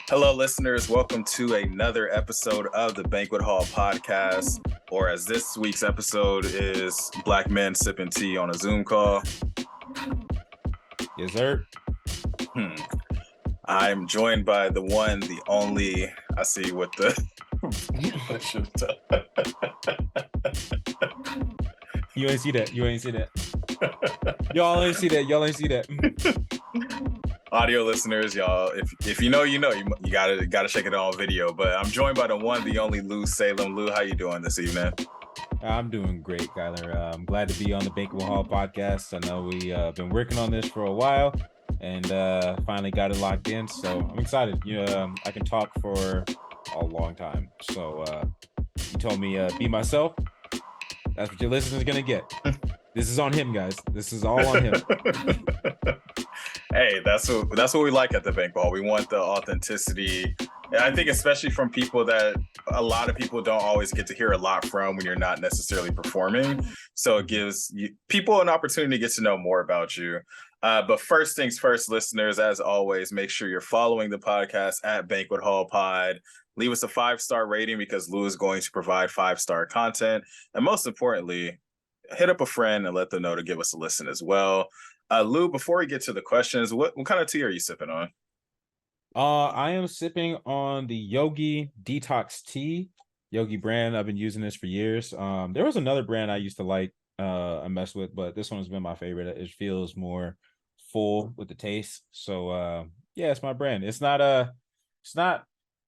Hello, listeners. Welcome to another episode of the Banquet Hall podcast, or as this week's episode is, Black Men Sipping Tea on a Zoom call. Yes, sir. I'm joined by the one, the only. I see what the. You ain't see that. Y'all ain't see that. Audio listeners, y'all, if you know, you gotta check it out on video. But I'm joined by the one, the only Lew Salem. Lew, how you doing this evening? I'm doing great, Kyler. I'm glad to be on the Banquet Hall podcast. I know we been working on this for a while and finally got it locked in. So I'm excited. I can talk for a long time. So you told me be myself. That's what your listeners gonna get. This is on him, guys. This is all on him. Hey, that's what we like at the Banquet Hall. We want the authenticity. And I think especially from people that a lot of people don't always get to hear a lot from when you're not necessarily performing. So it gives people an opportunity to get to know more about you. But first things first, listeners, as always, make sure you're following the podcast at Banquet Hall Pod. Leave us a 5-star rating because Lew is going to provide 5-star content. And most importantly, hit up a friend and let them know to give us a listen as well. Lew, before we get to the questions, what kind of tea are you sipping on? I am sipping on the Yogi Detox Tea, Yogi brand. I've been using this for years. There was another brand I used to like, I mess with, but this one has been my favorite. It feels more full with the taste. So yeah, it's my brand. It's not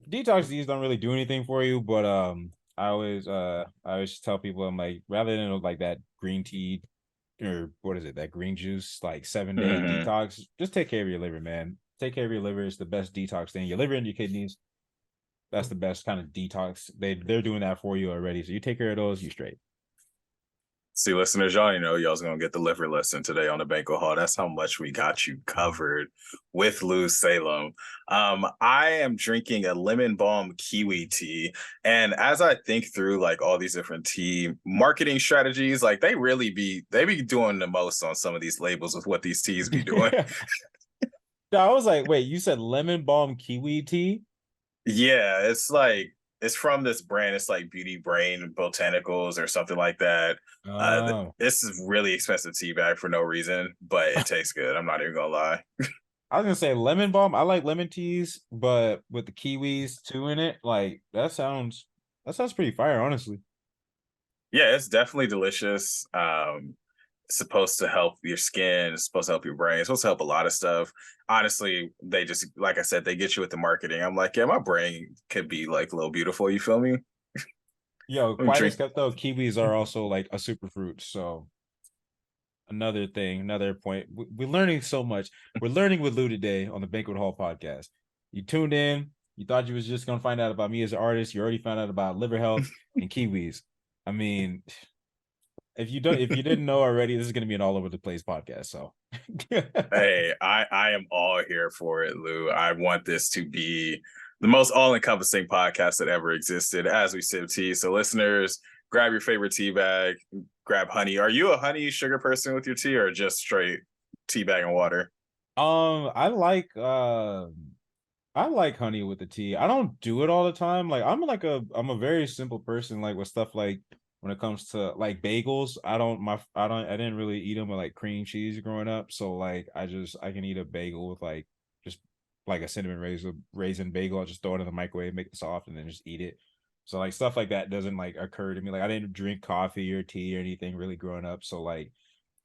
detox teas don't really do anything for you, but I always tell people, I'm like, rather than like that green tea or what is it, that green juice, like 7-day detox, just take care of your liver, man. Take care of your liver. It's the best detox thing. Your liver and your kidneys, that's the best kind of detox. They're doing that for you already. So you take care of those, you straight. See, listeners, y'all know y'all's gonna get the liver lesson today on the Banquet Hall. That's how much we got you covered with Lew Salem. I am drinking a lemon balm kiwi tea, and as I think through like all these different tea marketing strategies, like they be doing the most on some of these labels with what these teas be doing. I was like, wait, you said lemon balm kiwi tea? Yeah, it's from this brand. It's like Beauty Brain Botanicals or something like that. This is really expensive tea bag for no reason, but it tastes good. I'm not even gonna lie. I was gonna say lemon balm. I like lemon teas, but with the kiwis too in it, like that sounds pretty fire, honestly. Yeah, it's definitely delicious. It's supposed to help your skin. It's supposed to help your brain. It's supposed to help a lot of stuff. Honestly, they just, like I said, they get you with the marketing. I'm like, yeah, my brain could be like a little beautiful. You feel me? Yo, quite as kept though, kiwis are also like a superfruit. So another point. We're learning so much. We're learning with Lew today on the Banquet Hall podcast. You tuned in. You thought you was just gonna find out about me as an artist. You already found out about liver health and kiwis. I mean, if you didn't know already, this is gonna be an all over the place podcast. So hey, I am all here for it, Lew. I want this to be the most all-encompassing podcast that ever existed as we sip tea. So listeners, grab your favorite tea bag, grab honey. Are you a honey sugar person with your tea or just straight tea bag and water? I like honey with the tea. I don't do it all the time. Like I'm a very simple person, like with stuff like when it comes to like bagels. I didn't really eat them with like cream cheese growing up. So like I can eat a bagel with like just like a cinnamon raisin bagel. I just throw it in the microwave, make it soft, and then just eat it. So like stuff like that doesn't like occur to me. Like I didn't drink coffee or tea or anything really growing up. So like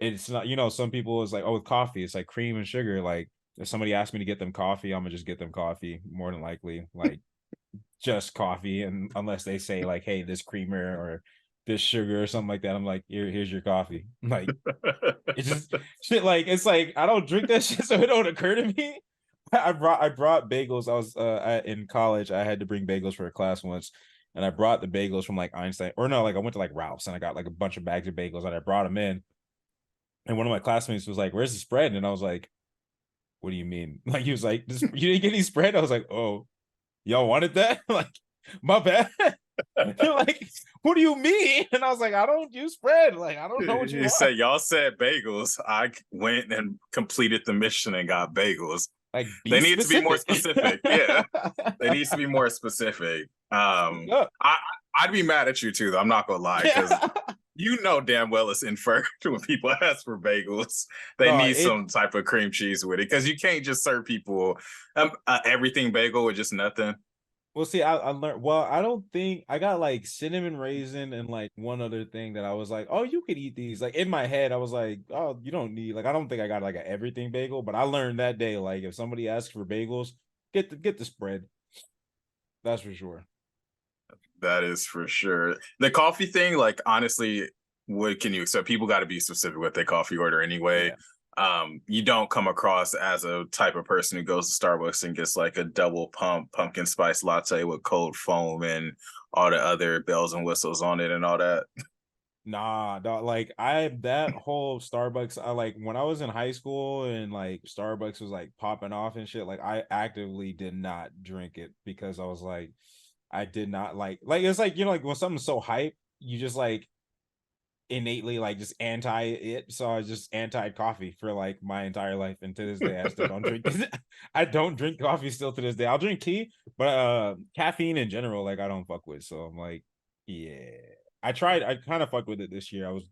it's not, some people is like, oh, with coffee, it's like cream and sugar. Like if somebody asks me to get them coffee, I'm gonna just get them coffee more than likely, like just coffee. And unless they say like, hey, this creamer or this sugar or something like that, I'm like, here's your coffee. Like it's just shit. Like it's like I don't drink that shit, so it don't occur to me. I brought bagels. I was in college. I had to bring bagels for a class once, and I brought the bagels from like Einstein, or no, like I went to like Ralph's and I got like a bunch of bags of bagels and I brought them in. And one of my classmates was like, "Where's the spread?" And I was like, "What do you mean?" Like he was like, "You didn't get any spread?" I was like, "Oh, y'all wanted that?" Like, my bad. Like, what do you mean? And I was like, I don't do spread. Like, I don't know what you said. Y'all said bagels. I went and completed the mission and got bagels. Like they need to be more specific. Yeah. It needs to be more specific. Look, I'd be mad at you too, though. I'm not gonna lie, because you know damn well it's inferred when people ask for bagels. They no, need it. some type of cream cheese with it, because you can't just serve people everything bagel with just nothing. Well, see, I learned. Well, I don't think I got like cinnamon raisin and like one other thing that I was like, oh, you could eat these. Like in my head, I was like, oh, you don't need. Like, I don't think I got like a everything bagel, but I learned that day, like if somebody asks for bagels, get the spread. That's for sure. That is for sure. The coffee thing, like honestly, what can you accept? People got to be specific with their coffee order anyway. Yeah. You don't come across as a type of person who goes to Starbucks and gets like a double pump pumpkin spice latte with cold foam and all the other bells and whistles on it and all that. Nah, dog, like I that whole Starbucks, I like when I was in high school and like Starbucks was like popping off and shit, like I actively did not drink it because I was like, I did not like it's like like when something's so hype, you just like innately like just anti it. So I was just anti coffee for like my entire life. And to this day, I still don't drink I don't drink coffee still to this day. I'll drink tea, but caffeine in general, like I don't fuck with. So I'm like, yeah. I kind of fucked with it this year. I was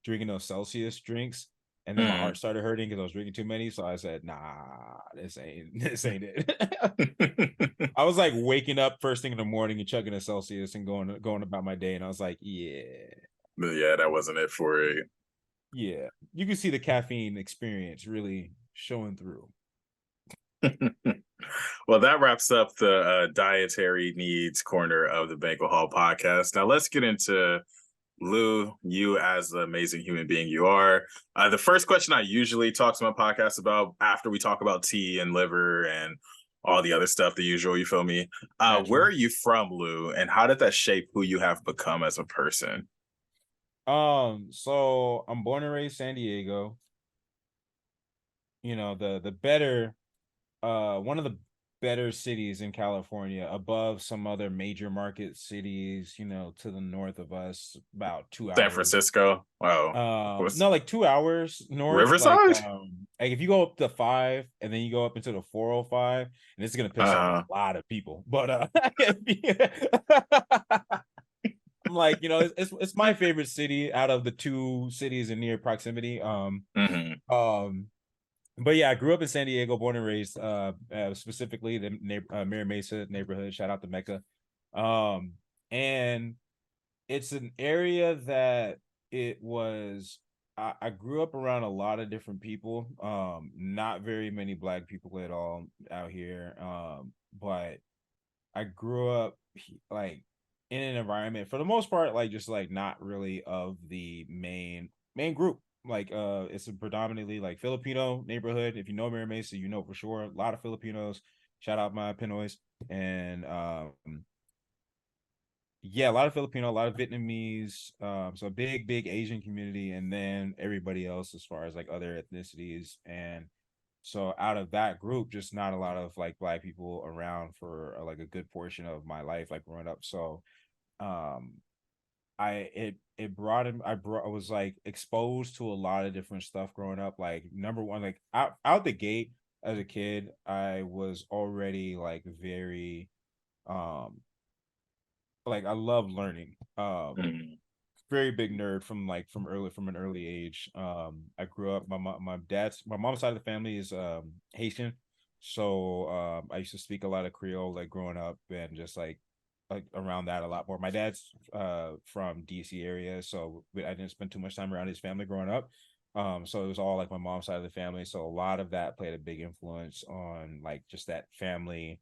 drinking those Celsius drinks, and then my heart started hurting because I was drinking too many. So I said, nah, this ain't it. I was like waking up first thing in the morning and chugging a Celsius and going about my day. And I was like, yeah. But yeah, that wasn't it for it. Yeah. You can see the caffeine experience really showing through. Well, that wraps up the dietary needs corner of the Banquet Hall podcast. Now let's get into Lew, you as the amazing human being you are. The first question I usually talk to my podcast about after we talk about tea and liver and all the other stuff, the usual, you feel me? Where are you from, Lew, and how did that shape who you have become as a person? So I'm born and raised San Diego. The better one of the better cities in California, above some other major market cities, to the north of us, about two San hours. Francisco. Wow. No, like 2 hours north. Riverside? Like if you go up the 5 and then you go up into the 405, and this is gonna piss off a lot of people, but I'm like, it's my favorite city out of the two cities in near proximity. Um, but yeah, I grew up in San Diego, born and raised, specifically the Mira Mesa neighborhood. Shout out to Mecca. Um, and it's an area that it was. I grew up around a lot of different people. Not very many black people at all out here. But I grew up like in an environment for the most part, like just like not really of the main group. Like it's a predominantly like Filipino neighborhood. If you know Mira Mesa, you know for sure a lot of Filipinos. Shout out my Pinoys. And yeah, a lot of Filipino, a lot of Vietnamese, so big Asian community, and then everybody else as far as like other ethnicities. And so out of that group, just not a lot of like black people around for like a good portion of my life, like growing up. So um I was like exposed to a lot of different stuff growing up. Like number one, like out the gate as a kid, I was already like very um like I love learning. Mhm. Very big nerd from an early age. I grew up, my mom's side of the family is Haitian. So I used to speak a lot of Creole like growing up, and just like around that a lot more. My dad's from DC area, so I didn't spend too much time around his family growing up. So it was all like my mom's side of the family. So a lot of that played a big influence on like just that family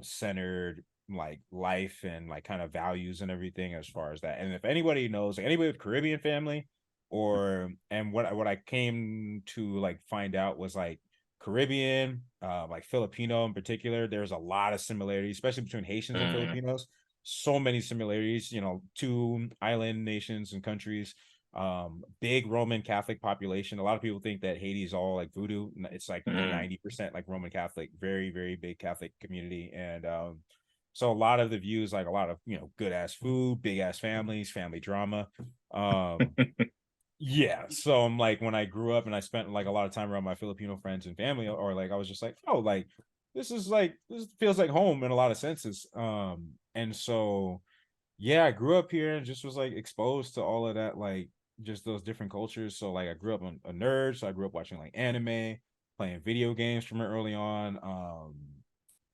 centered like life and like kind of values and everything as far as that. And if anybody knows, like anybody with Caribbean family, and what I came to like find out was like Caribbean, like Filipino in particular, there's a lot of similarities, especially between Haitians and Mhm. Filipinos. So many similarities, two island nations and countries. Big Roman Catholic population. A lot of people think that Haiti is all like voodoo. It's like Mhm. 90% like Roman Catholic, very big Catholic community. And so a lot of the views, like a lot of good ass food, big ass families, family drama. um yeah, so I'm like, when I grew up and I spent like a lot of time around my Filipino friends and family, or like I was just like, oh, like this feels like home in a lot of senses. And so yeah, I grew up here and just was like exposed to all of that, like just those different cultures. So like I grew up a nerd, so I grew up watching like anime, playing video games from early on,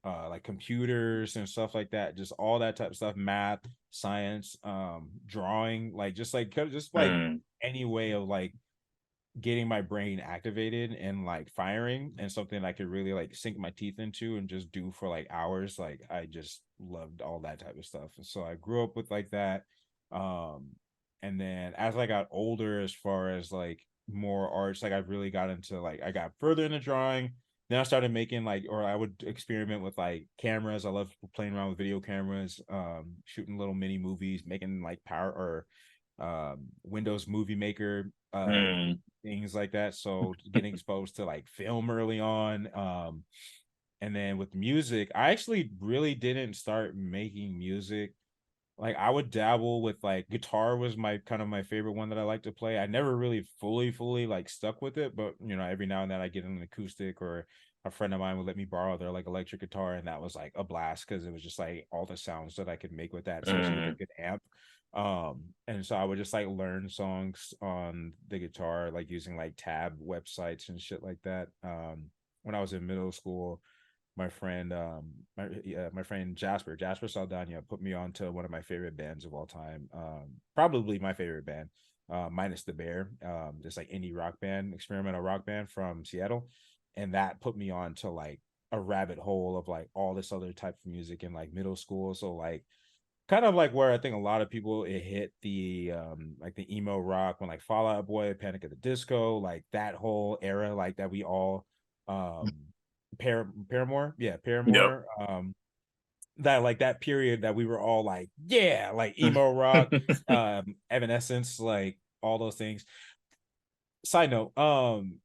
like computers and stuff like that, just all that type of stuff, math, science, drawing, like just like Mm, any way of like getting my brain activated and like firing and something I could really like sink my teeth into and just do for like hours. Like I just loved all that type of stuff. And so I grew up with like that. Um, and then as I got older, as far as like more arts, like I really got into like I got further into drawing. Then I started making like, or I would experiment with like cameras. I love playing around with video cameras, shooting little mini movies, making like power or Windows Movie Maker mm, things like that. So getting exposed to like film early on. And then with music, I actually really didn't start making music. Like I would dabble with like guitar was my kind of my favorite one that I like to play. I never really fully like stuck with it, but you know, every now and then I get an acoustic or a friend of mine would let me borrow their like electric guitar, and that was like a blast because it was just like all the sounds that I could make with that, especially with a mm. good amp. And so I would just like learn songs on the guitar, like using like tab websites and shit like that. When I was in middle school, my friend my friend Jasper Saldana put me on to one of my favorite bands of all time, probably my favorite band, minus the Bear, this like indie rock band, experimental rock band from Seattle, and that put me on to like a rabbit hole of like all this other type of music in like middle school. So like kind of like where I think a lot of people it hit the like the emo rock when like Fall Out Boy, Panic at the Disco, like that whole era, like that we all um Paramore, yeah, Yep. Paramore, that like that period that we were all like, yeah, like emo rock, Evanescence, like all those things. Side note,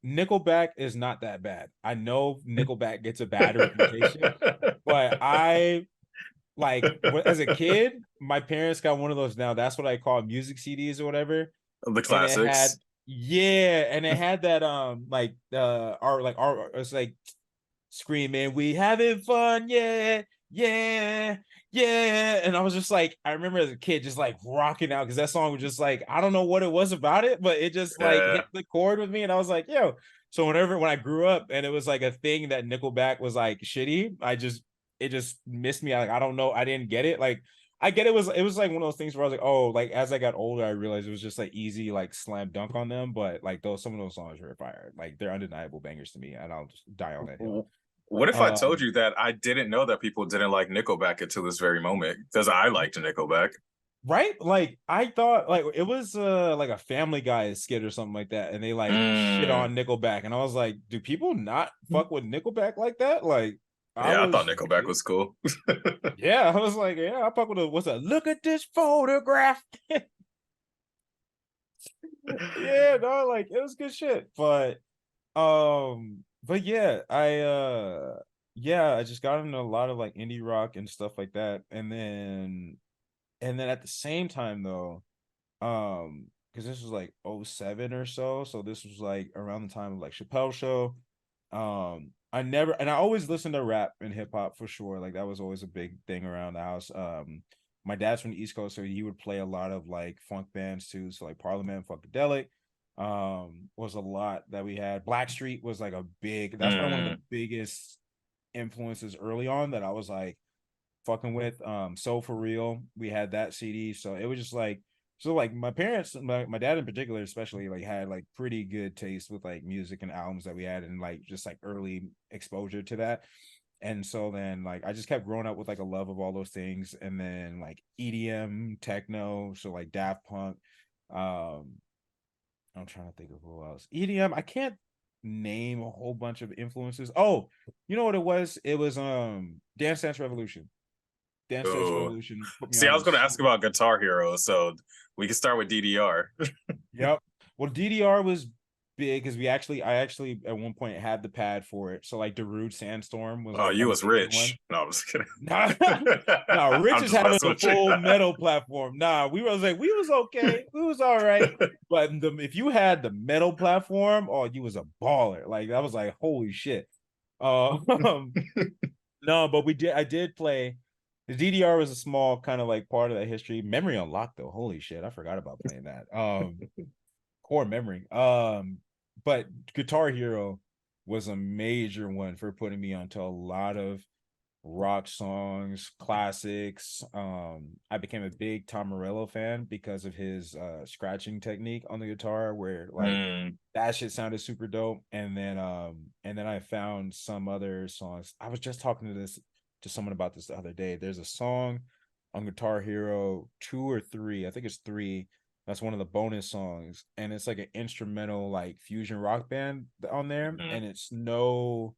Nickelback is not that bad. I know Nickelback gets a bad reputation, but I like as a kid, my parents got one of those now. That's what I call music CDs or whatever. The And it had, classics. yeah, and it had that like our it's like screaming, "We having fun, yeah, yeah, yeah." And I was just like, I remember as a kid just like rocking out because that song was just like, I don't know what it was about it, but it just like Yeah. hit the chord with me. And I was like, yo. So when I grew up and it was like a thing that Nickelback was like shitty, it just missed me. Like, I don't know, I didn't get it. Like I get it was like one of those things where I was like, oh, like as I got older, I realized it was just like easy, like slam dunk on them. But like those some of those songs were fire. Like they're undeniable bangers to me, and I'll just die on that hill. What if I told Um, you that I didn't know that people didn't like Nickelback until this very moment? Because I liked Nickelback. right? Like I thought like it was like a Family Guy skit or something like that, and they like shit Mm. on Nickelback, and I was like, do people not fuck with Nickelback like that? Like I Yeah, I thought was Nickelback was cool. yeah, I was like, yeah, I fuck with what's that? Look at this photograph. Yeah, no, like it was good shit. But yeah, I just got into a lot of like indie rock and stuff like that. And then at the same time though, because this was like '07 or so. So this was like around the time of like Chappelle show. I never and I always listened to rap and hip hop for sure. Like that was always a big thing around the house. My dad's from the East Coast, so he would play a lot of like funk bands too. So like Parliament, Funkadelic, was a lot that we had. Blackstreet was like a big, that's probably one of the Mm. biggest influences early on that I was like fucking with. So for real, we had that CD. So it was just like so like my parents, my dad in particular, especially like had like pretty good taste with like music and albums that we had and like just like early exposure to that. And so then like I just kept growing up with like a love of all those things. And then like EDM, techno, so like Daft Punk. Um, I'm trying to think of who else. EDM, I can't name a whole bunch of influences. Oh, you know what it was? It was Dance Dance Revolution. Dance Dance Oh, Revolution put me see, I on was to going to ask super. about Guitar Hero, so we can start with DDR. Yep. Well, DDR was big because I actually at one point had the pad for it. So like Darude Sandstorm was Oh, like you a was big one. rich. No, I'm just kidding. Nah, nah, Rich I'm is just having messing the with you. full metal platform. Nah, we was okay. We was all right. But if you had the metal platform, oh, you was a baller. Like that was like holy shit. Um, no, but I did play. The DDR was a small kind of like part of that history. Memory Unlocked though. Holy shit, I forgot about playing that. Core memory. But Guitar Hero was a major one for putting me onto a lot of rock songs, classics. I became a big Tom Morello fan because of his scratching technique on the guitar, where like Mm, that shit sounded super dope. And then I found some other songs. I was just talking to someone about this the other day. There's a song on Guitar Hero 2 or 3, I think it's 3. That's one of the bonus songs, and it's like an instrumental like fusion rock band on there, mhm, and it's no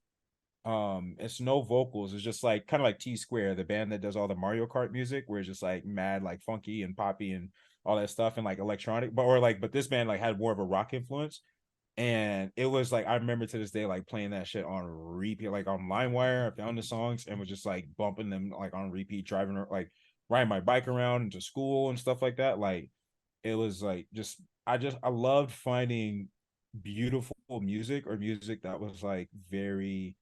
vocals. It's just like kind of like T Square, the band that does all the Mario Kart music, where it's just like mad like funky and poppy and all that stuff and like electronic, but this band like had more of a rock influence. And it was like I remember to this day like playing that shit on repeat, like on LimeWire. I found the songs and was just like bumping them like on repeat, driving like riding my bike around into school and stuff like that. Like it was like I loved finding beautiful music, or music that was like very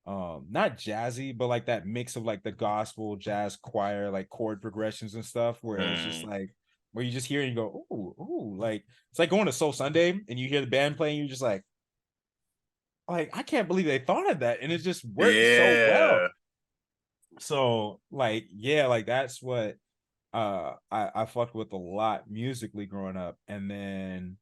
not jazzy, but like that mix of like the gospel jazz choir like chord progressions and stuff, where it's just mm. like where you just hear it and you go ooh, like it's like going to Soul Sunday and you hear the band playing, you're just like I can't believe they thought of that, and it just works so well. Yeah. So like yeah, like that's what I fucked with a lot musically growing up. And then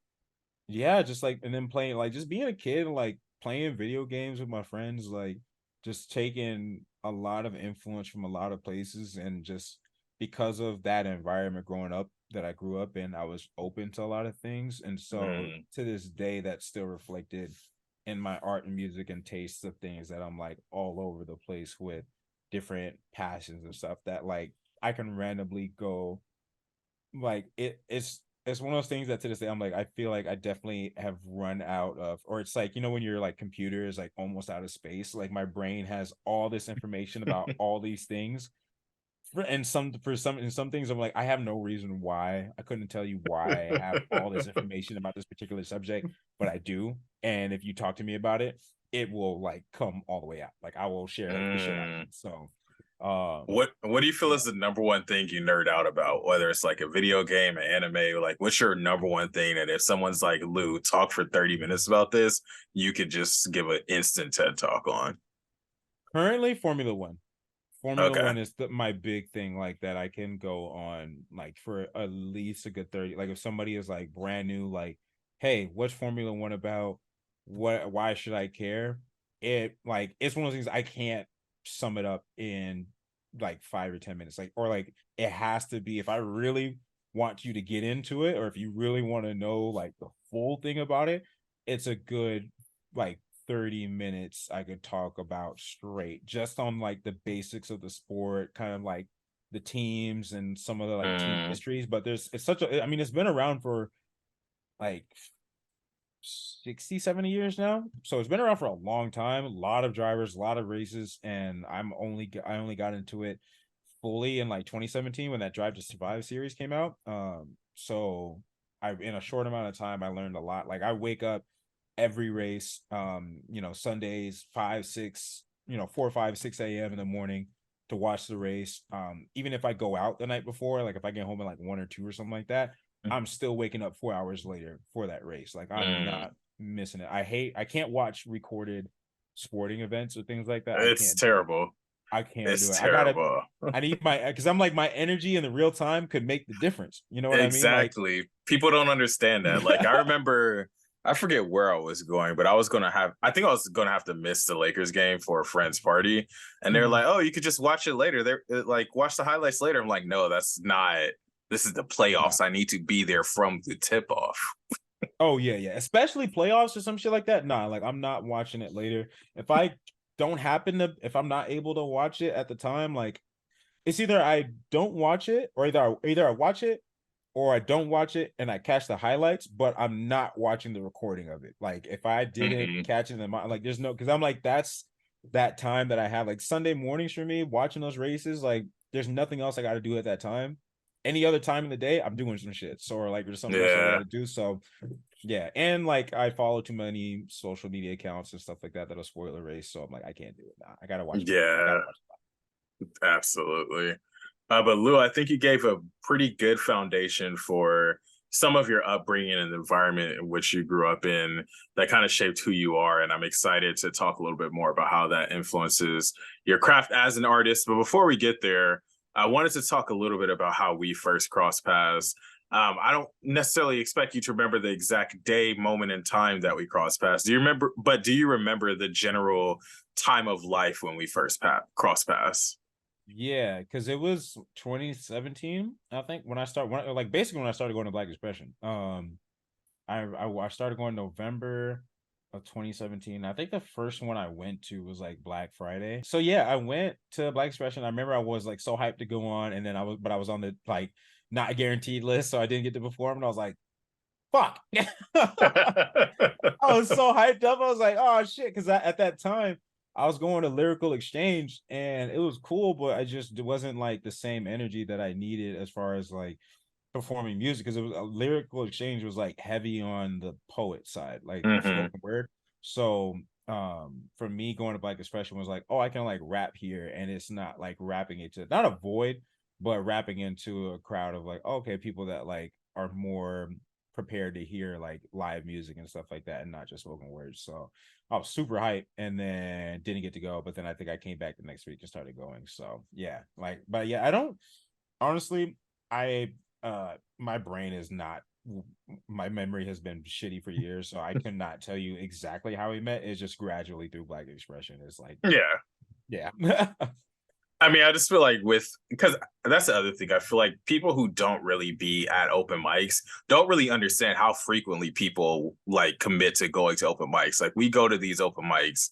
yeah, just like and then playing like just being a kid, like playing video games with my friends, like just taking a lot of influence from a lot of places. And just because of that environment growing up that I grew up in, I was open to a lot of things. And so Mm, to this day, that's still reflected in my art and music and tastes of things, that I'm like all over the place with different passions and stuff, that like I can randomly go like it's one of those things that to this day I'm like I feel like I definitely have run out of, or it's like, you know, when your like computer is like almost out of space, like my brain has all this information about all these things for some in some things I'm like I have no reason why, I couldn't tell you why I have all this information about this particular subject, but I do. And if you talk to me about it, it will like come all the way out, like I will share the shit out of mm. it. So um What do you feel yeah. is the number one thing you nerd out about? Whether it's like a video game, an anime, like what's your number one thing that if someone's like, Lou, talk for 30 minutes about this, you could just give an instant TED talk on? Currently Formula One. Formula Okay. One is my big thing, like that I can go on like for at least a good 30. Like if somebody is like brand new, like, hey, what's Formula One about? Why should I care? It like it's one of those things I can't sum it up in like 5 or 10 minutes. Like, or like it has to be, if I really want you to get into it, or if you really want to know like the full thing about it, it's a good like 30 minutes I could talk about straight, just on like the basics of the sport, kind of like the teams and some of the like team Mm, histories. But it's such a, I mean, it's been around for like 60, 70 years now. So it's been around for a long time, a lot of drivers, a lot of races. And I only got into it fully in like 2017 when that Drive to Survive series came out. So I, in a short amount of time, I learned a lot. Like I wake up every race, you know, Sundays, 5 6, you know, 4 5 6 a.m. in the morning to watch the race. Even if I go out the night before, like if I get home at like 1 or 2 or something like that, I'm still waking up 4 hours later for that race. Like I'm mm. not missing it. I can't watch recorded sporting events or things like that. It's terrible. I can't It's do it. terrible. I need my, because I'm like my energy in the real time could make the difference. You know what I mean? Like Exactly. People don't understand that. Like I remember, I forget where I was going, but I think I was gonna have to miss the Lakers game for a friend's party. And they're like, oh, you could just watch it later. They're like, watch the highlights later. I'm like, no, that's not, this is the no. playoffs. I need to be there from the tip off. Oh yeah, yeah. Especially playoffs or some shit like that. Nah, like I'm not watching it later. If I don't happen to, if I'm not able to watch it at the time, like it's either I don't watch it, or either I watch it or I don't watch it and I catch the highlights, but I'm not watching the recording of it. Like if I didn't Mhm. catch it in my, like there's no, because I'm like that's that time that I have, like Sunday mornings for me watching those races. Like there's nothing else I got to do at that time. any other time in the day, I'm doing some shit. So, or like there's something else I Yeah. gotta do. So yeah. And like I follow too many social media accounts and stuff like that that'll spoil a race. So I'm like, I can't do it now. I gotta watch live. I Yeah, gotta watch absolutely. But Lou, I think you gave a pretty good foundation for some of your upbringing and the environment in which you grew up in that kind of shaped who you are. And I'm excited to talk a little bit more about how that influences your craft as an artist. But before we get there, I wanted to talk a little bit about how we first crossed paths. I don't necessarily expect you to remember the exact day, moment, and time that we crossed paths. Do you remember? But do you remember the general time of life when we first crossed paths? Yeah, because it was 2017, I think, when I started like basically when I started going to Black Expression. I started going November of 2017. I think the first one I went to was like Black Friday. So yeah, I went to Black Expression. I remember I was like so hyped to go on, and then I was on the like not guaranteed list, so I didn't get to perform, and I was like, fuck. I was so hyped up. I was like, oh shit, because at that time I was going to Lyrical Exchange and it was cool, but it wasn't like the same energy that I needed as far as like performing music, because it was a Lyrical Exchange was like heavy on the poet side, like the Hmm. spoken word. So for me going to Black Expression was like, oh, I can like rap here, and it's not like rapping it to not a void, but rapping into a crowd of like, okay, people that like are more prepared to hear like live music and stuff like that and not just spoken words. So I was super hyped and then didn't get to go, but then I think I came back the next week and started going. So yeah, like, but yeah, I don't honestly, I my brain is not, my memory has been shitty for years, so I cannot tell you exactly how we met. It's just gradually through Black Expression. It's like, Yeah. yeah. I mean, I just feel like because that's the other thing. I feel like people who don't really be at open mics don't really understand how frequently people like commit to going to open mics. Like we go to these open mics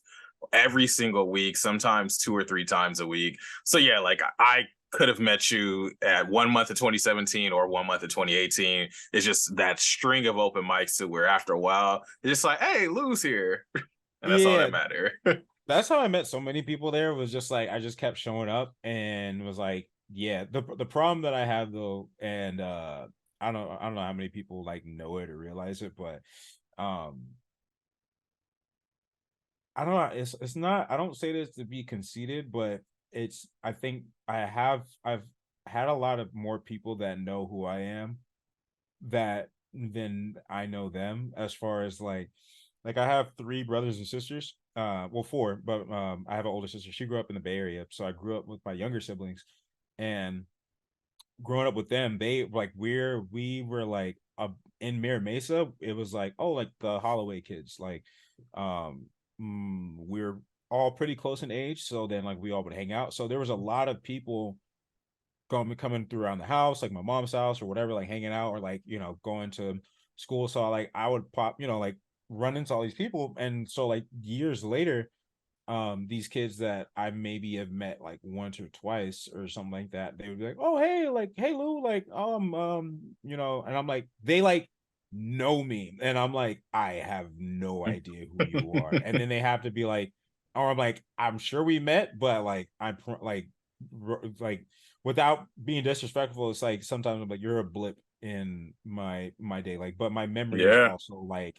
every single week, sometimes 2 or 3 times a week. So yeah, like I could have met you at 1 month of 2017 or 1 month of 2018. It's just that string of open mics to where after a while, it's just like, hey, Lou's here. And that's all Yeah, that matter. that's how I met so many people there. Was just like I just kept showing up and was like, yeah. The problem that I have though, and I don't know how many people like know it or realize it, but um I don't know. It's not. I don't say this to be conceited, but it's. I think I've had a lot of more people that know who I am that than I know them. As far as like I have three brothers and sisters. Well, four, but I have an older sister. She grew up in the Bay Area, so I grew up with my younger siblings, and growing up with them, they like we were like in Mira Mesa. It was like, oh, like the Holloway kids, like um we're all pretty close in age, so then like we all would hang out. So there was a lot of people coming through around the house, like my mom's house or whatever, like hanging out or like going to school. So like I would pop, like run into all these people, and so like years later, these kids that I maybe have met like once or twice or something like that, they would be like, oh hey, like hey Lou, like and I'm like, they like know me, and I'm like, I have no idea who you are, and then they have to be like, or I'm like, I'm sure we met, but like like without being disrespectful, it's like sometimes I'm like, you're a blip in my day, like, but my memory is Yeah. also like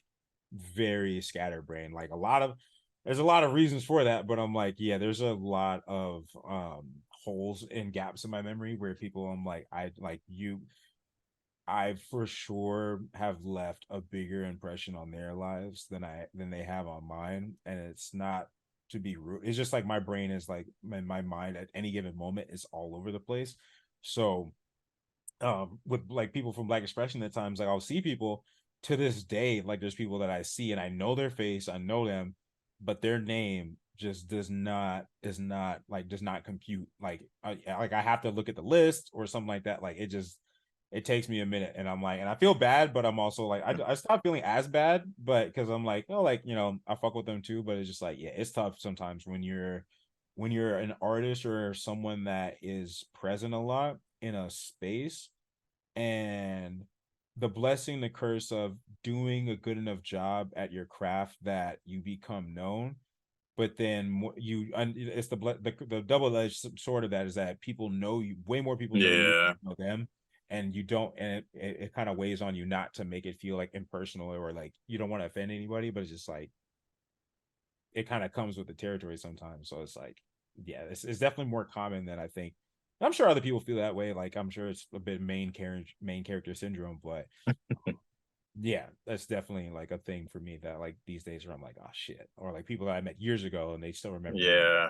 very scatterbrained, like there's a lot of reasons for that, but I'm like, yeah, there's a lot of holes and gaps in my memory where people, I'm like, I for sure have left a bigger impression on their lives than they have on mine. And it's not to be rude. It's just like my brain is like my mind at any given moment is all over the place. So with like people from Black Expression, at times like I'll see people to this day, like there's people that I see and I know their face, I know them, but their name just does not compute. Like I have to look at the list or something like that. Like it takes me a minute, and I'm like, and I feel bad, but I'm also like, I stop feeling as bad, but because I'm like, oh, like I fuck with them too, but it's just like, yeah, it's tough sometimes when you're an artist or someone that is present a lot in a space, and the blessing, the curse of doing a good enough job at your craft that you become known, but then it's the double-edged sword of that is that people know you, way more people know you than Yeah. you know them, and you don't, and it kind of weighs on you not to make it feel like impersonal or like you don't want to offend anybody, but it's just like it kind of comes with the territory sometimes. So it's like, yeah, it's definitely more common than I think. I'm sure other people feel that way. Like I'm sure it's a bit main character syndrome, but yeah, that's definitely like a thing for me that like these days where I'm like, oh shit, or like people that I met years ago and they still remember me. Yeah.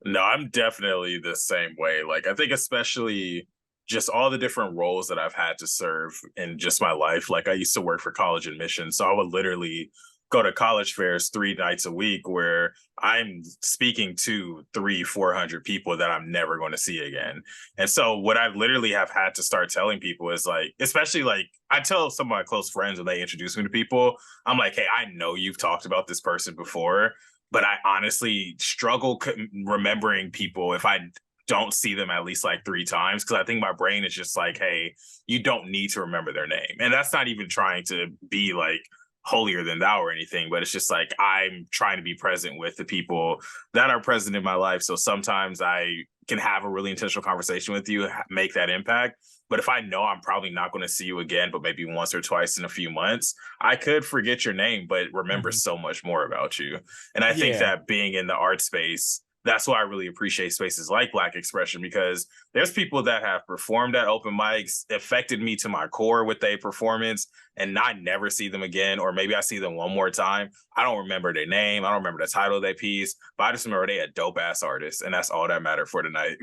No, I'm definitely the same way. Like, I think especially just all the different roles that I've had to serve in just my life. Like, I used to work for college admissions, so I would literally go to college fairs 3 nights a week where I'm speaking to 400 people that I'm never going to see again. And so what I literally have had to start telling people is like, especially like I tell some of my close friends when they introduce me to people, I'm like, hey, I know you've talked about this person before, but I honestly struggle remembering people if I don't see them at least like 3 times, because I think my brain is just like, hey, you don't need to remember their name. And that's not even trying to be like holier than thou or anything, but it's just like I'm trying to be present with the people that are present in my life. So sometimes I can have a really intentional conversation with you, make that impact. But if I know I'm probably not going to see you again, but maybe once or twice in a few months, I could forget your name, but remember Mhm. so much more about you. And I think Yeah, that being in the art space, that's why I really appreciate spaces like Black Xpression, because there's people that have performed at open mics, affected me to my core with their performance, and I never see them again. Or maybe I see them one more time. I don't remember their name. I don't remember the title of their piece, but I just remember they a dope ass artist. And that's all that mattered for tonight.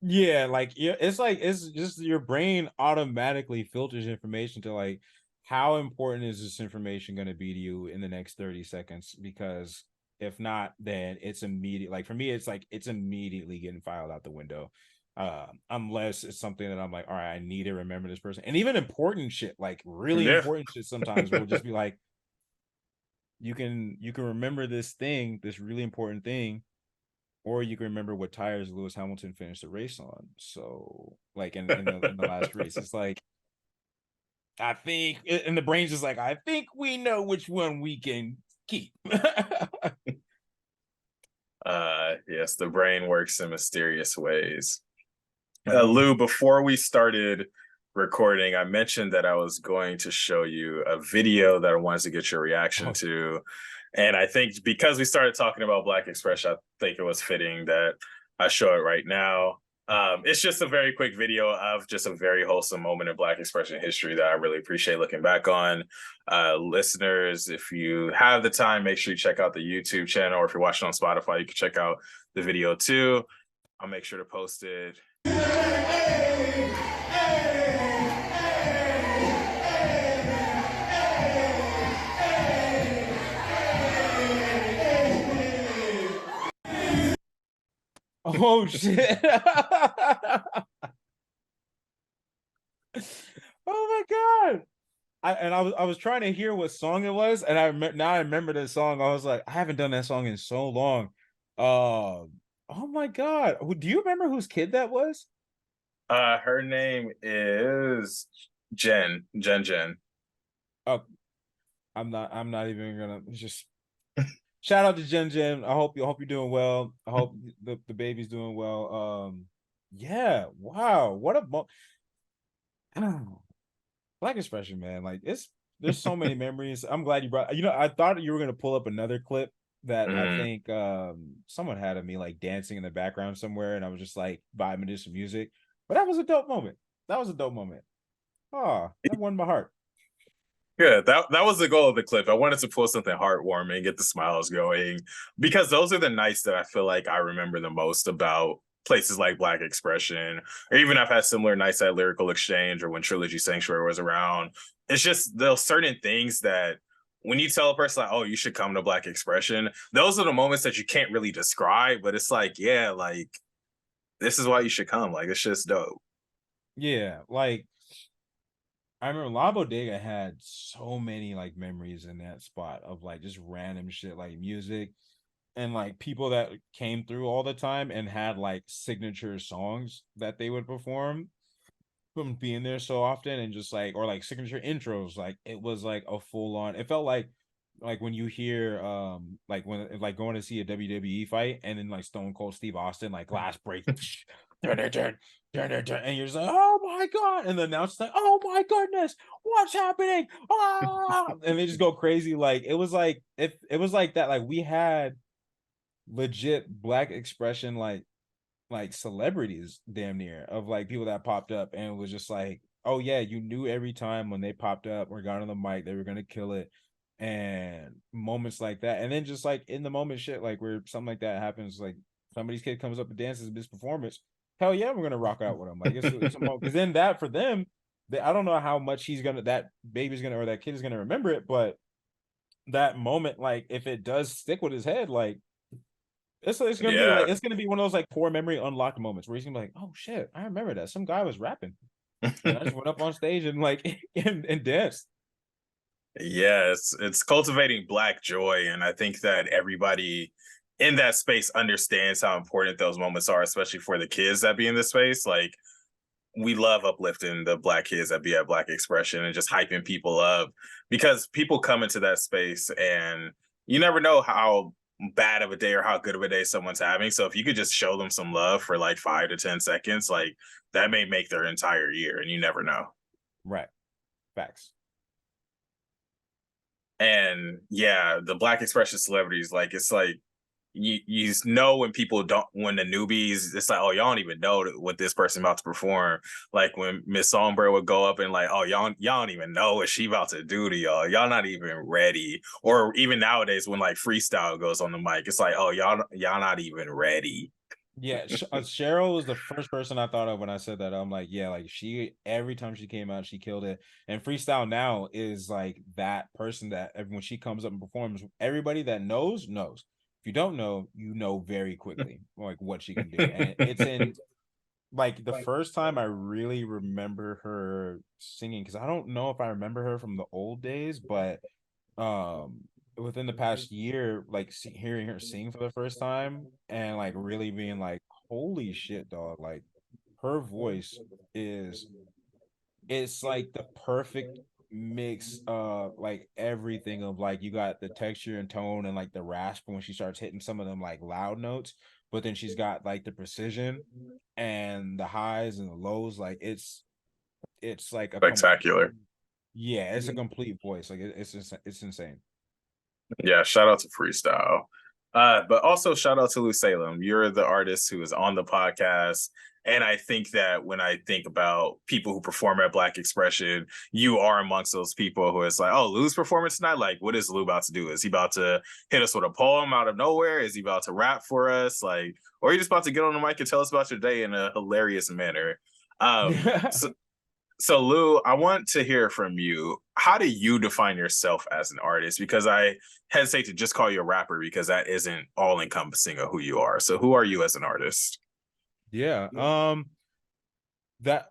yeah, yeah, it's like it's just your brain automatically filters information to like how important is this information going to be to you in the next 30 seconds? Because if not, then it's immediate. Like for me, it's like it's immediately getting filed out the window. Unless it's something that I'm like, all right, I need to remember this person. And even important shit, like really Yeah. important shit sometimes will just be like, you can remember this thing, this really important thing, or you can remember what tires Lewis Hamilton finished the race on. So, like in the last race, it's like I think, and the brain's just like I think we know which one we can keep. Yes, the brain works in mysterious ways. Mhm. Lou, before we started recording, I mentioned that I was going to show you a video that I wanted to get your reaction Oh, to. And I think because we started talking about Black Xpression, I think it was fitting that I show it right now. It's just a very quick video of just a very wholesome moment in Black Xpression history that I really appreciate looking back on. Listeners, if you have the time, make sure you check out the YouTube channel, or if you're watching on Spotify, you can check out the video too. I'll make sure to post it. oh shit! oh my god! I was trying to hear what song it was, and now I remember the song. I was like, I haven't done that song in so long. Oh my god! Do you remember whose kid that was? Her name is Jen. Oh, I'm not even gonna just shout out to Jen Jen. I hope you're doing well. I hope the baby's doing well. Yeah, wow, what a Black Expression, man. Like there's so many memories. I'm glad you brought. I thought you were gonna pull up another clip that I Mm. think someone had of me like dancing in the background somewhere, and I was just like vibing to some music. But that was a dope moment. That was a dope moment. Oh, that won my heart. Yeah, that was the goal of the clip. I wanted to pull something heartwarming, get the smiles going, because those are the nights that I feel like I remember the most about places like Black Expression, or even I've had similar nights at Lyrical Exchange or when Trilogy Sanctuary was around. It's just those certain things that when you tell a person like, "Oh, you should come to Black Expression," those are the moments that you can't really describe, but it's like, yeah, like this is why you should come. Like it's just dope. Yeah, like I remember La Bodega had so many like memories in that spot of like just random shit like music and like people that came through all the time and had like signature songs that they would perform from being there so often and just like or like signature intros. Like it was like a full on, it felt like when you hear like when like going to see a WWE fight and then like Stone Cold Steve Austin like glass break dun, dun, dun, dun, dun, dun, and you're just like, oh my god, and the announcer's like, oh my goodness, what's happening? Ah! And they just go crazy. Like it was like if it was like that, like we had legit Black Expression like celebrities damn near of like people that popped up and it was just like, oh yeah, you knew every time when they popped up or got on the mic they were gonna kill it, and moments like that. And then just like in the moment shit, like where something like that happens, like somebody's kid comes up and dances this performance, hell yeah, we're gonna rock out with them. Like it's a moment, because then that for them, I don't know how much he's gonna, that baby's gonna, or that kid is gonna remember it, but that moment, like if it does stick with his head, like it's gonna be like, Yeah. it's gonna be one of those like core memory unlocked moments where he's gonna be like, oh shit, I remember that. Some guy was rapping. And I just went up on stage and like and danced. Yeah, it's cultivating Black joy, and I think that everybody in that space understands how important those moments are, especially for the kids that be in the space. Like we love uplifting the Black kids that be at Black Expression and just hyping people up, because people come into that space and you never know how bad of a day or how good of a day someone's having. So if you could just show them some love for like 5 to 10 seconds, like that may make their entire year, and you never know. Right. Facts. And yeah, the Black Expression celebrities, like it's like you know when people don't, when the newbies, it's like, oh, y'all don't even know what this person about to perform. Like when Miss Songbird would go up and like, oh, y'all don't even know what she about to do to y'all. Y'all not even ready. Or even nowadays when like freestyle goes on the mic, it's like, oh, y'all not even ready. Yeah, Cheryl was the first person I thought of when I said that. I'm like, yeah, like she, every time she came out, she killed it. And Freestyle now is like that person that when she comes up and performs, everybody that knows. If you don't know, you know very quickly like what she can do. And it's in like the first time I really remember her singing, because I don't know if I remember her from the old days, but um within the past year, like hearing her sing for the first time and like really being like, holy shit, dog, like her voice is, it's like the perfect mix of like everything of like, you got the texture and tone and like the rasp when she starts hitting some of them like loud notes, but then she's got like the precision and the highs and the lows. Like it's like a Spectacular. yeah, it's a complete voice. Like it's insane. Yeah, shout out to Freestyle. But also shout out to Lew Salem. You're the artist who is on the podcast. And I think that when I think about people who perform at Black Expression, you are amongst those people who is like, oh, Lew's performance tonight? Like, what is Lew about to do? Is he about to hit us with a poem out of nowhere? Is he about to rap for us? Like, or are you just about to get on the mic and tell us about your day in a hilarious manner? So so, Lew, I want to hear from you. How do you define yourself as an artist? Because I hesitate to just call you a rapper because that isn't all encompassing of who you are. So, who are you as an artist? Yeah. That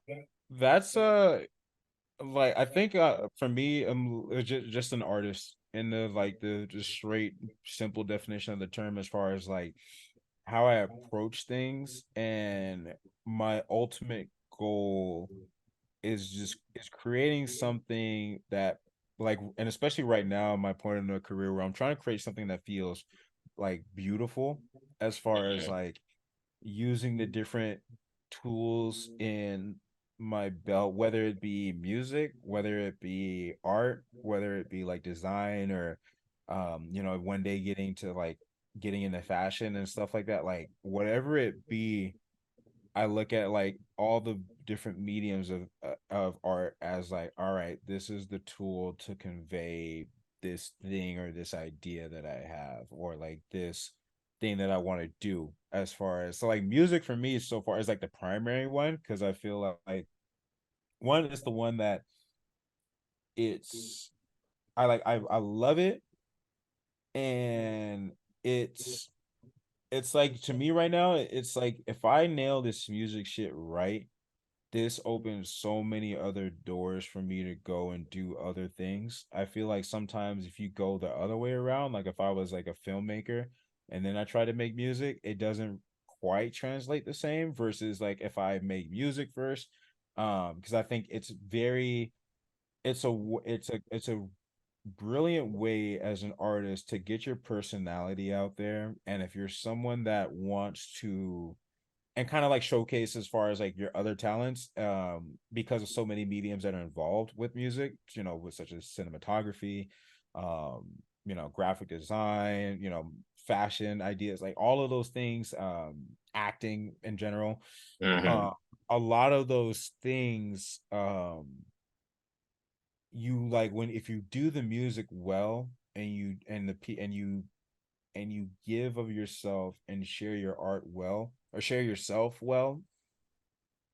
that's like I think for me I'm just an artist in the like the just straight simple definition of the term, as far as like how I approach things, and my ultimate goal is creating something that like, and especially right now my point in the career where I'm trying to create something that feels like beautiful, as far as like using the different tools in my belt, whether it be music, whether it be art, whether it be like design, or one day getting into fashion and stuff like that, like whatever it be. I look at like all the different mediums of art as like, all right, this is the tool to convey this thing or this idea that I have, or like this thing that I want to do. As far as, so like music for me so far is like the primary one, because I feel like one is the one that it's I love it, and it's it's like, to me right now, it's like if I nail this music shit right, this opens so many other doors for me to go and do other things. I feel like sometimes if you go the other way around, like if I was like a filmmaker and then I try to make music, it doesn't quite translate the same versus like if I make music first. Because I think it's very, it's a brilliant way as an artist to get your personality out there. And if you're someone that wants to and kind of like showcase as far as like your other talents, because of so many mediums that are involved with music, with such as cinematography, um graphic design, fashion ideas, like all of those things, acting in general. Hmm. uh a lot of those things, you like when if you do the music well, and you and the and you give of yourself and share your art well, or share yourself well,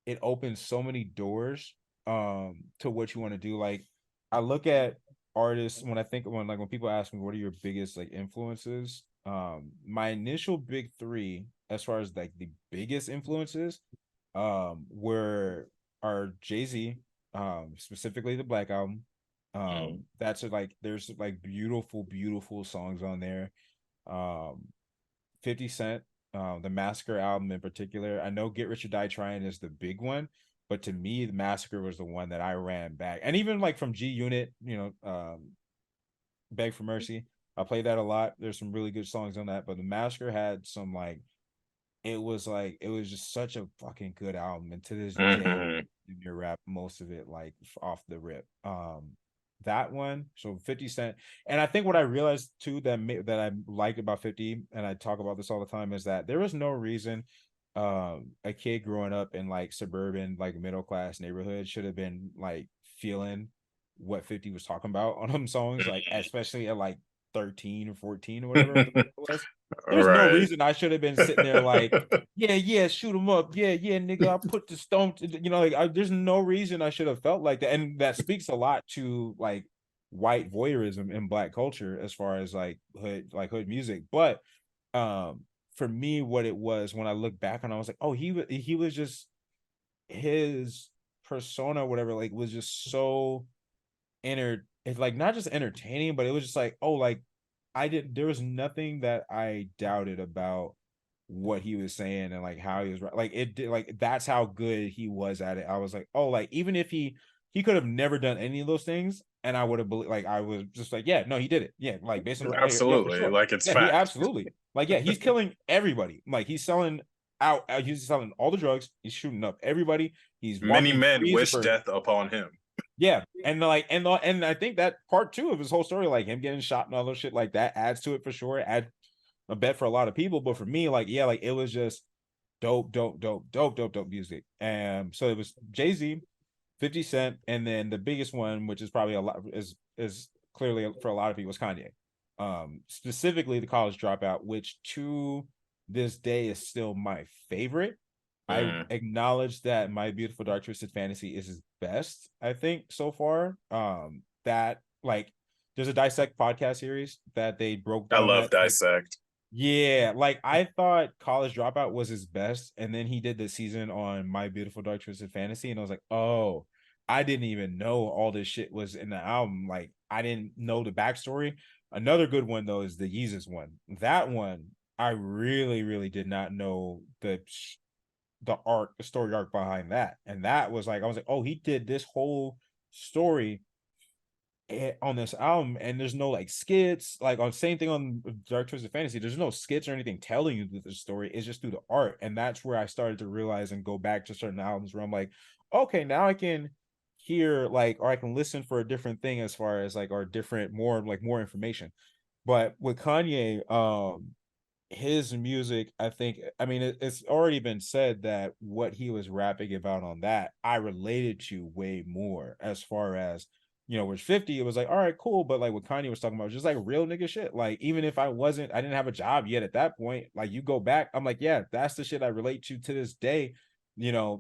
it opens so many doors to what you want to do. Like, I look at artists when I think when people ask me what are your biggest like influences, my initial big three as far as like the biggest influences were are Jay-Z, specifically the Black Album. That's like there's like beautiful songs on there. um 50 Cent, the Massacre album in particular. I know Get Rich or Die Trying is the big one, but to me, the Massacre was the one that I ran back. And even like from G Unit, Beg for Mercy, I played that a lot. There's some really good songs on that, but the Massacre had some like it was just such a fucking good album. And to this day, Hmm. you rap most of it like off the rip. That one, so 50 Cent. And I think what I realized too that I like about 50, and I talk about this all the time, is that there was no reason a kid growing up in like suburban, like middle class neighborhood should have been like feeling what 50 was talking about on them songs, like especially at like 13 or 14 or whatever the fuck it was. There's no Right. reason I should have been sitting there like, yeah, shoot him up. Yeah, nigga, I put the stone. There's no reason I should have felt like that, and that speaks a lot to like white voyeurism in Black culture as far as like hood music. But um, for me, what it was when I look back and I was like, oh, he was just his persona, or whatever, like was just so it's like not just entertaining, but it was just like, oh, like there was nothing that I doubted about what he was saying and like how he was like it did, like that's how good he was at it. I was like, oh, like even if he could have never done any of those things, and I would have believed, like I was just like, yeah, no, he did it, yeah, like based on yeah, for Absolutely. sure, Like it's yeah, he fact. absolutely, like, yeah, he's killing everybody, like he's selling all the drugs, he's shooting up everybody, he's Many walking men free as a wish bird. death upon him. Yeah, and like and I think that part two of his whole story, like him getting shot and all those shit, like that adds to it for sure. Add a bet for a lot of people, but for me, like yeah, like it was just dope music. And so it was Jay-Z, 50 Cent, and then the biggest one, which is probably a lot is clearly for a lot of people, was Kanye. Specifically the College Dropout, which to this day is still my favorite. I Mm. acknowledge that My Beautiful Dark Twisted Fantasy is his best, I think, so far. That like there's a Dissect podcast series that they broke I down love that like, Dissect. yeah, like I thought College Dropout was his best, and then he did the season on My Beautiful Dark Twisted Fantasy, and I was like, oh, I didn't even know all this shit was in the album. Like I didn't know the backstory. Another good one though is the Yeezus one. That one I really did not know the story arc behind that, and that was like I was like, oh, he did this whole story on this album, and there's no like skits, like on same thing on Dark Twisted Fantasy, there's no skits or anything telling you the story, it's just through the art. And that's where I started to realize and go back to certain albums where I'm like, okay, now I can hear like, or I can listen for a different thing as far as like, or different, more information. But with Kanye, his music, I think, I mean, it's already been said that what he was rapping about on that, I related to way more as far as, with 50, it was like, all right, cool. But like what Kanye was talking about was just like real nigga shit. Like, even if I didn't have a job yet at that point, like you go back, I'm like, yeah, that's the shit I relate to this day.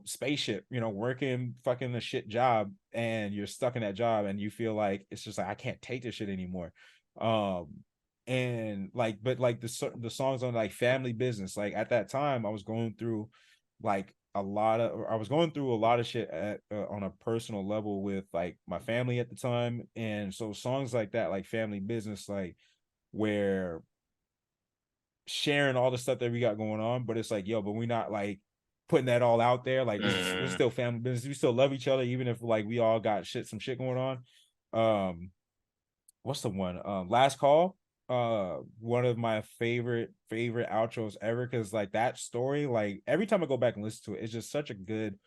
Spaceship, working fucking the shit job, and you're stuck in that job and you feel like it's just like, I can't take this shit anymore. Um, and like, but like the songs on like Family Business, like at that time I was going through like I was going through a lot of shit on a personal level with like my family at the time. And so songs like that, like Family Business, like where sharing all the stuff that we got going on, but it's like, yo, but we're not like putting that all out there, like this is Mm. still family business, we still love each other even if like we all got some shit going on. What's the one, Last Call? one of my favorite outros ever, because like that story, like every time I go back and listen to it, it's just such a good,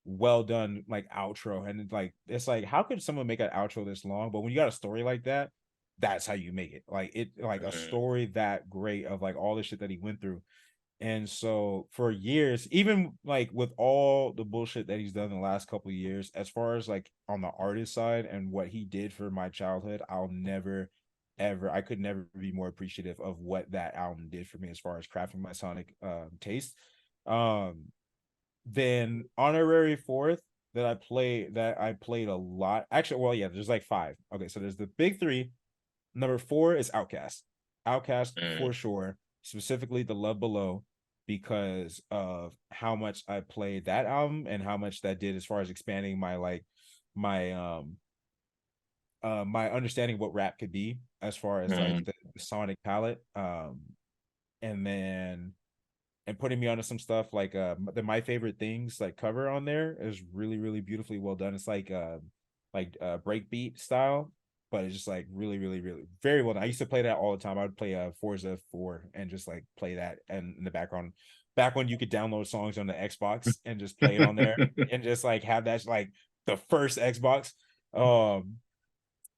well done like outro. And it's like how could someone make an outro this long? But when you got a story like that, that's how you make it. Like it, like a Mhm. story that great of like all the shit that he went through. And so for years, even like with all the bullshit that he's done in the last couple of years, as far as like on the artist side and what he did for my childhood, I'll never ever, I could never be more appreciative of what that album did for me as far as crafting my sonic taste. Um then honorary fourth that I played a lot. Actually, well, yeah, there's like five. Okay, so there's the big three. Number four is Outcast. Outcast Mm. for sure, specifically the Love Below, because of how much I played that album and how much that did as far as expanding my like my my understanding of what rap could be as far as like Mm. the sonic palette. And then and putting me onto some stuff like the My Favorite Things like cover on there is really really beautifully well done. It's like breakbeat style, but it's just like really really really very well done. I used to play that all the time. I would play Forza 4 and just like play that and in the background, back when you could download songs on the Xbox and just play it on there and just like have that like the first Xbox. um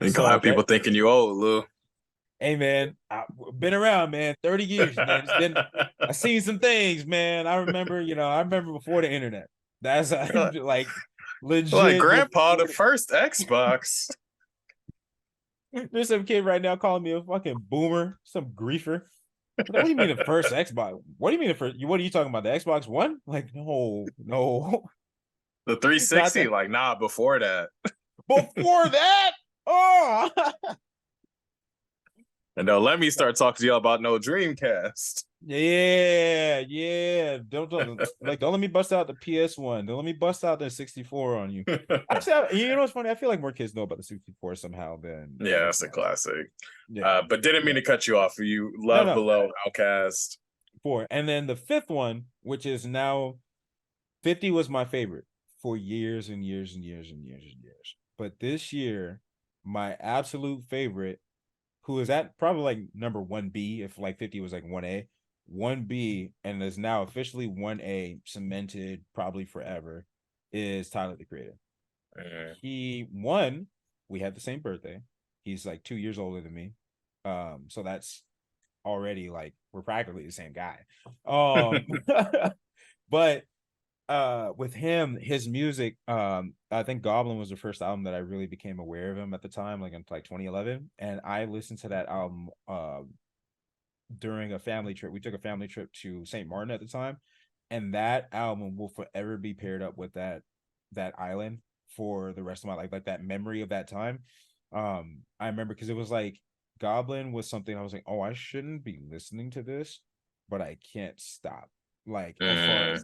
You gonna so have that people thinking you old, Lou. Hey man, I've been around, man. 30 years, man. It's been I seen some things, man. I remember, I remember before the internet. That's Like, like like, legit Grandpa, the before first Xbox. there's some kid right now calling me a fucking boomer, some griefer. What do you mean the first Xbox? What do you mean the first? What are you talking about? The Xbox One? Like, no, no, The not 360, that. like, nah, before that. Before that, oh, And don't let me start talking to you about no Dreamcast. yeah, yeah. Don't let me bust out the PS1. Don't let me bust out the 64 on you. Actually, you know what's funny? I feel like more kids know about the 64 somehow than Yeah, the that's a Xbox. classic. Yeah, But didn't mean yeah. to cut you off. You No, love no, Below Outcast. four. And then the fifth one, which is now 50, was my favorite for years and years and years and years and years. But this year, my absolute favorite, who is at probably like number 1B, if like 50 was like 1A, 1B, and is now officially 1A, cemented probably forever, is Tyler the Creator. Mm. He won. We had the same birthday. He's like 2 years older than me. So that's already like we're practically the same guy. But with him, his music, I think Goblin was the first album that I really became aware of him at the time, like in like 2011. And I listened to that album during a family trip. We took a family trip to St. Martin at the time, and that album will forever be paired up with that island for the rest of my life, like that memory of that time. I remember because it was like Goblin was something I was like, oh, I shouldn't be listening to this, but I can't stop. Like as far as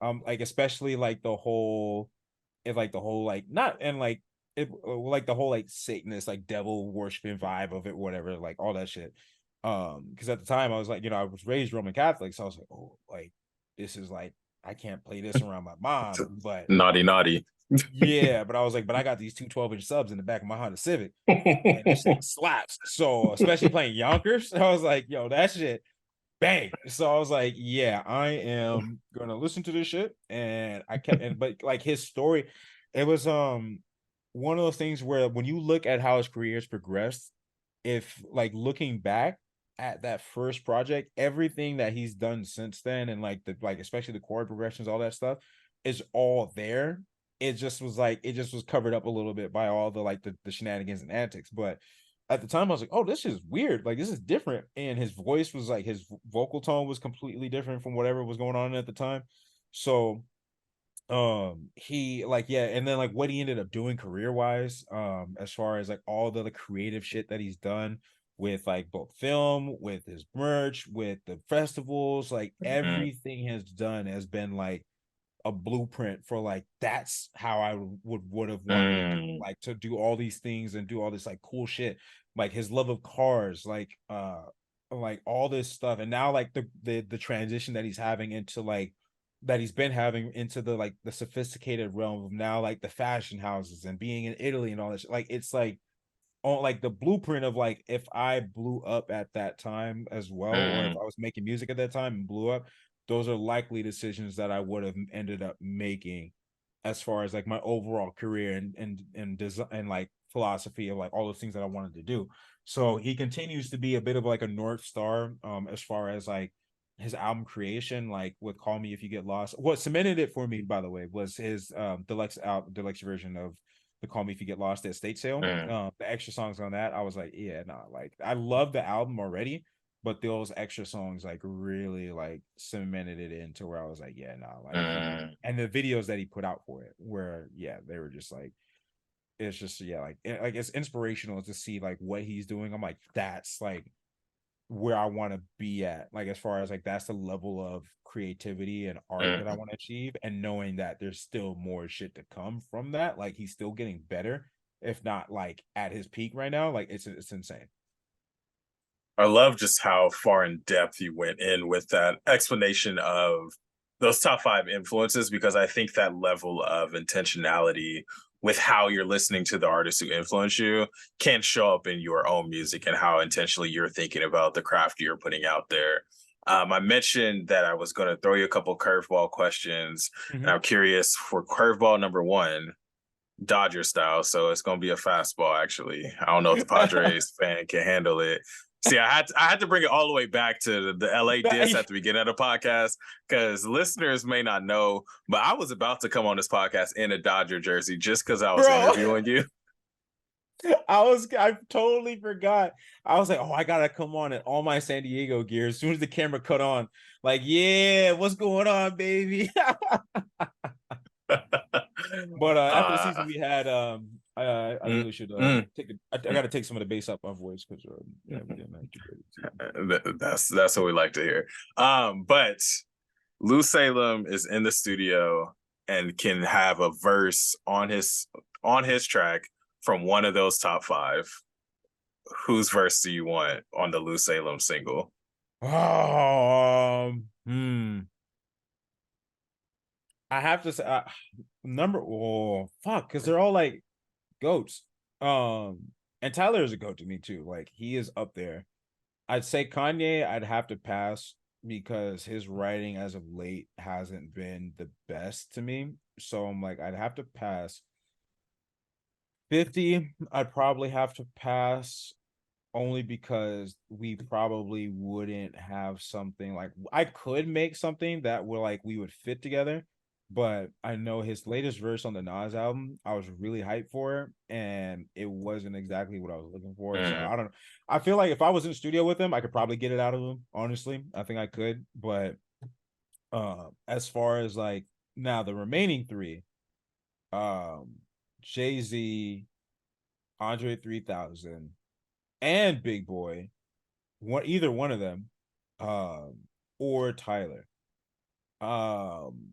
Mm. like especially like the whole, if like the whole like not and like it like the whole like Satanist like devil worshiping vibe of it, whatever, like all that shit. Because at the time I was like, I was raised Roman Catholic, so I was like, oh, like this is like I can't play this around my mom, but Naughty, naughty. yeah, but I was like, but I got these two 12-inch subs in the back of my Honda Civic, and this thing slaps. So especially playing Yonkers, I was like, yo, that shit bang. So I was like, yeah, I am gonna listen to this shit. And I kept and but like his story, it was one of those things where when you look at how his career has progressed, if like looking back at that first project, everything that he's done since then, and like the like especially the chord progressions, all that stuff is all there. It just was covered up a little bit by all the like the shenanigans and antics. But at the time I was like, oh, this is weird, like this is different. And his voice was like his vocal tone was completely different from whatever was going on at the time. So he like, yeah, and then like what he ended up doing career wise, as far as like all the creative shit that he's done with like both film, with his merch, with the festivals, like Mm. everything has done has been like a blueprint for like that's how I would have wanted to do, Mm. like to do all these things and do all this like cool shit, like his love of cars, like all this stuff. And now like the transition that he's having into like that he's been having into the like the sophisticated realm of now like the fashion houses and being in Italy and all that shit. Like it's like on like the blueprint of like if I blew up at that time as well, or if Mm, I was making music at that time and blew up, those are likely decisions that I would have ended up making as far as like my overall career and design and like philosophy of like all those things that I wanted to do. So he continues to be a bit of like a North Star as far as like his album creation, like with Call Me If You Get Lost. What cemented it for me, by the way, was his deluxe version of the Call Me If You Get Lost at State Sale. mm. The extra songs on that, I was like, yeah, nah, like I love the album already, but those extra songs like really like cemented it into where I was like, yeah, nah, like Mm. and the videos that he put out for it, where yeah, they were just like, it's just yeah, like it's inspirational to see like what he's doing. I'm like, that's like where I want to be at, like as far as like that's the level of creativity and art that I Mm. want to achieve, and knowing that there's still more shit to come from that. Like he's still getting better, if not like at his peak right now. Like it's insane. I love just how far in depth you went in with that explanation of those top five influences, because I think that level of intentionality with how you're listening to the artists who influence you can show up in your own music and how intentionally you're thinking about the craft you're putting out there. I mentioned that I was going to throw you a couple curveball questions, and Mhm. I'm curious for curveball number one, Dodger style. So it's going to be a fastball. Actually, I don't know if the Padres fan can handle it. See, I had to bring it all the way back to the LA diss at the beginning of the podcast, because listeners may not know, but I was about to come on this podcast in a Dodger jersey just because I was Bro, interviewing you. I totally forgot. I was like, oh, I gotta come on in all my San Diego gear as soon as the camera cut on. Like, yeah, what's going on, baby? But after the season uh, we had, I mm, really should mm, take the. I got to take some of the bass up my voice because yeah, we didn't have too great a season. that's what we like to hear. But Lew Salem is in the studio and can have a verse on his track from one of those top five. Whose verse do you want on the Lew Salem single? Hmm. I have to say, number. Oh, fuck, because they're all like goats. And Tyler is a goat to me too. Like he is up there. I'd say Kanye, I'd have to pass because his writing as of late hasn't been the best to me. So I'm like, I'd have to pass. 50, I'd probably have to pass only because we probably wouldn't have something like I could make something that would like we would fit together. But I know his latest verse on the Nas album, I was really hyped for it, and it wasn't exactly what I was looking for. So Mm, I don't know. I feel like if I was in the studio with him, I could probably get it out of him. Honestly, I think I could. But as far as like now the remaining three, um, Jay Z, Andre 3000, and Big Boy, either one of them, um, or Tyler. Um,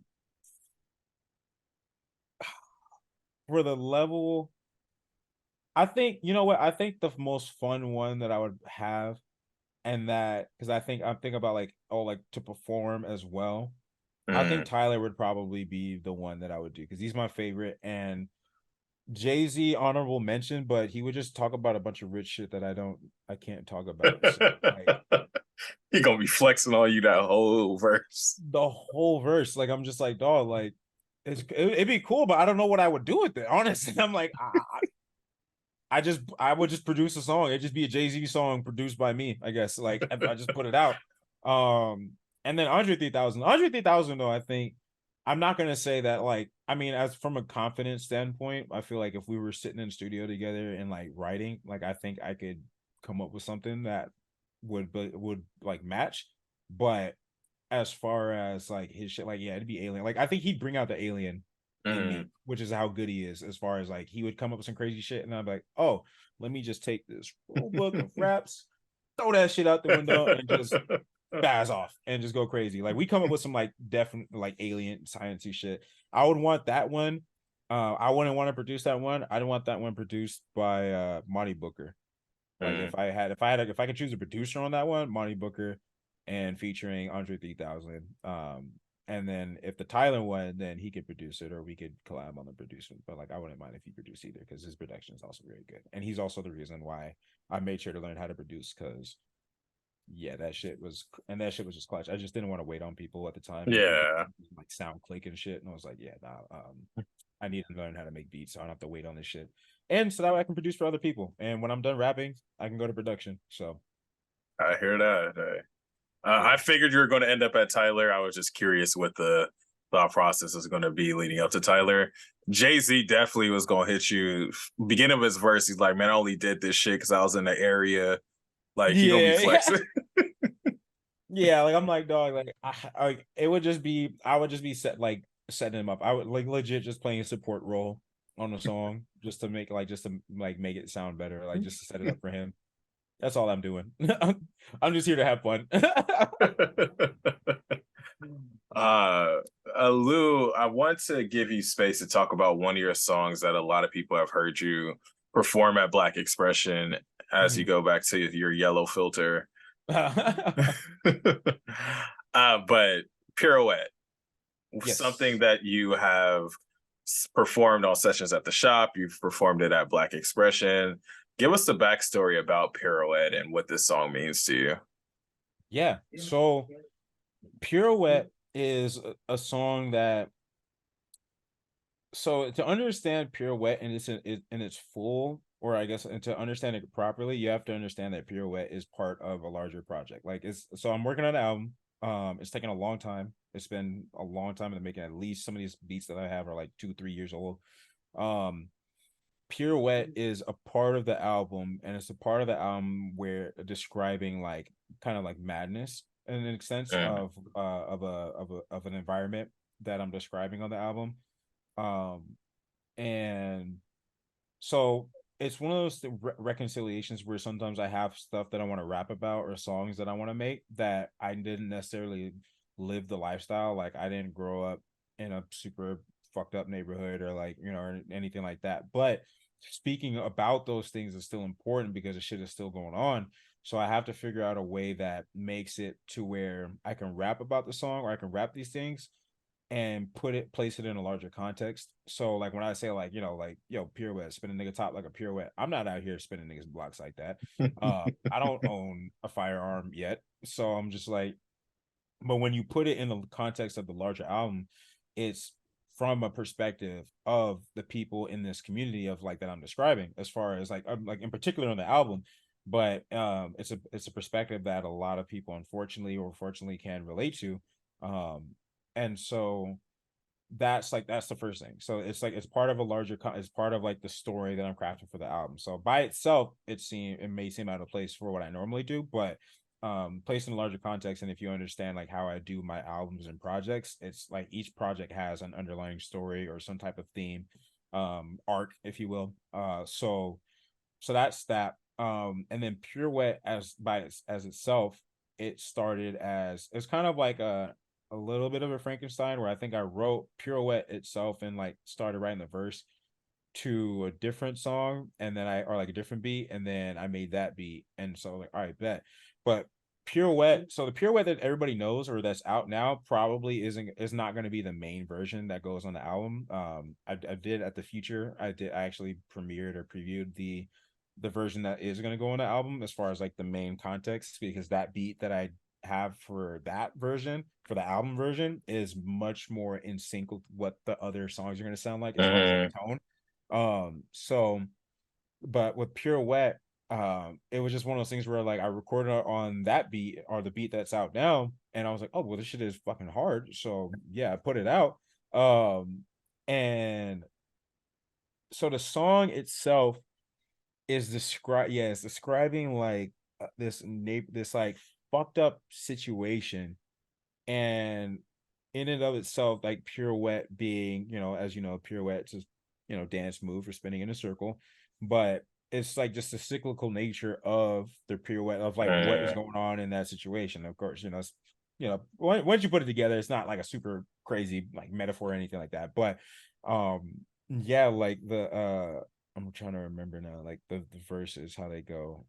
for the level, I think you know what I think the most fun one that I would have, and that because I'm thinking about like oh like to perform as well. I think mm. Tyler would probably be the one that I would do because he's my favorite, and Jay-Z honorable mention, but he would just talk about a bunch of rich shit that I can't talk about. So like He gonna be flexing on you that whole verse. the whole verse, like I'm just like, dog, like it'd be cool, but I don't know what I would do with it. Honestly, I'm like, I would just produce a song. It'd just be a Jay-Z song produced by me, I guess. Like I just put it out. And then Andre 3000 though, I think I'm not gonna say that like I mean, as from a confidence standpoint, I feel like if we were sitting in the studio together and like writing, like I think I could come up with something that would like match. But as far as like his shit, like yeah, it'd be alien. Like I think he'd bring out the alien in Mm. me, which is how good he is. As far as like he would come up with some crazy shit, and I'm like, oh, let me just take this rule book of raps, throw that shit out the window, and just spaz off and just go crazy. Like we come up with some like definite like alien sciencey shit. I would want that one. I wouldn't want to produce that one. I don't want that one produced by Monty Booker. Like Mm. if I could choose a producer on that one, Monty Booker and featuring Andre 3000. And then if the Tyler one, then he could produce it or we could collab on the producing. But like I wouldn't mind if he produced either because his production is also very good. And he's also the reason why I made sure to learn how to produce because yeah, that shit was just clutch. I just didn't want to wait on people at the time and make Yeah. like sound click and shit. And I was like, yeah, nah, I need to learn how to make beats so I don't have to wait on this shit. And so that way I can produce for other people. And when I'm done rapping, I can go to production. So I hear that. yeah. I figured you were going to end up at Tyler. I was just curious what the thought process is going to be leading up to Tyler. Jay-Z definitely was going to hit you. Beginning of his verse, he's like, man, I only did this shit because I was in the area. Like, he going to be Yeah. flexing. Yeah, like I'm like dog, like it would just be I would just be setting him up. I would like legit just playing a support role on the song just to make it sound better, like just to set it up for him. That's all I'm doing. I'm just here to have fun. uh, Lew, I want to give you space to talk about one of your songs that a lot of people have heard you perform at Black Xpression as you go back to your yellow filter. But Pirouette, something Yes. that you have performed on sessions at the shop, you've performed it at Black Xpression. Give us the backstory about Pirouette and what this song means to you. Yeah. So Pirouette is a song that so to understand Pirouette in its full, or I guess and to understand it properly, you have to understand that Pirouette is part of a larger project. Like it's so I'm working on an album. It's taken a long time. It's been a long time in the making. At least some of these beats that I have are like 2, 3 years old. Um, Pirouette is a part of the album, and it's a part of the album where describing like kind of like madness in an sense Mm. of an environment that I'm describing on the album. Um, and so it's one of those reconciliations where sometimes I have stuff that I want to rap about or songs that I want to make that I didn't necessarily live the lifestyle. Like I didn't grow up in a super fucked up neighborhood or like, or anything like that. But speaking about those things is still important because the shit is still going on. So I have to figure out a way that makes it to where I can rap about the song or I can rap these things and place it in a larger context. So like when I say like, like yo, pirouette, spin a nigga top like a pirouette, I'm not out here spinning niggas blocks like that. I don't own a firearm yet. So I'm just like, but when you put it in the context of the larger album, it's from a perspective of the people in this community of like that I'm describing, as far as like in particular on the album. But it's a perspective that a lot of people unfortunately or fortunately can relate to. Um and so that's the first thing. So it's like it's part of a larger it's part of like the story that I'm crafting for the album. So by itself it may seem out of place for what I normally do, but placed in a larger context, and if you understand like how I do my albums and projects, it's like each project has an underlying story or some type of theme, arc, if you will. So that's that. And then Pirouette as itself, it started as it's kind of like a little bit of a Frankenstein where I think I wrote Pirouette itself and like started writing the verse to a different song and then or like a different beat and then I made that beat and so like all right bet. But Pirouette, so the Pirouette that everybody knows or that's out now probably is not going to be the main version that goes on the album. I did at the future I actually premiered or previewed the version that is going to go on the album as far as like the main context, because that beat that I have for that version for the album version is much more in sync with what the other songs are going to sound like as far as like Mm. tone. So but with Pirouette, it was just one of those things where like I recorded on that beat or the beat that's out now, and I was like, oh well, this shit is fucking hard. So yeah, I put it out. And so the song itself is describing like this like fucked up situation, and in and of itself like pirouette being, as you know, pirouette just, dance move for spinning in a circle, but it's like just the cyclical nature of the pirouette of like what is Mm. going on in that situation. Of course, once you put it together, it's not like a super crazy like metaphor or anything like that, but yeah, like I'm trying to remember now, like the verses, how they go.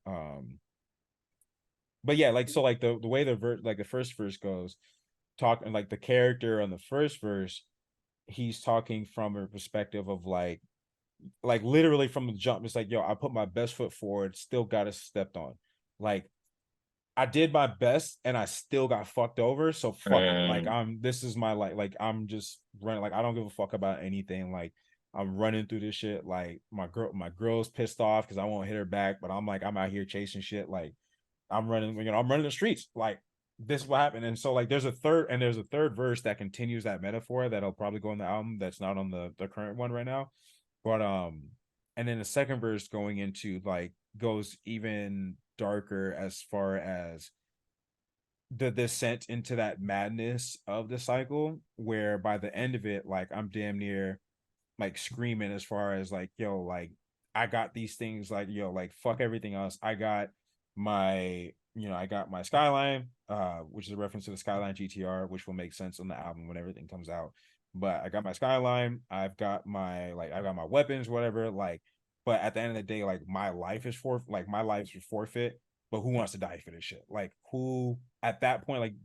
But yeah, like so like the way the verse like the first verse goes, talking like the character on the first verse, he's talking from a perspective of like literally from the jump. It's like, yo, I put my best foot forward, still got it stepped on. Like I did my best and I still got fucked over. So fuck it. Like Mm, this is my like I'm just running. Like I don't give a fuck about anything. Like I'm running through this shit. Like my girl's pissed off because I won't hit her back, but I'm like I'm out here chasing shit. Like I'm running, I'm running the streets. Like this is what happened. And so like there's a third verse that continues that metaphor that'll probably go on the album that's not on the current one right now. But and then the second verse going into like goes even darker as far as the descent into that madness of the cycle, where by the end of it, like I'm damn near like screaming as far as like, yo, like I got these things, like, yo, like fuck everything else. I got my Skyline, which is a reference to the Skyline GTR, which will make sense on the album when everything comes out. But I got my Skyline, I've got my weapons, whatever, like, but at the end of the day, like my life is forfeit. But who wants to die for this shit? Like who at that point, like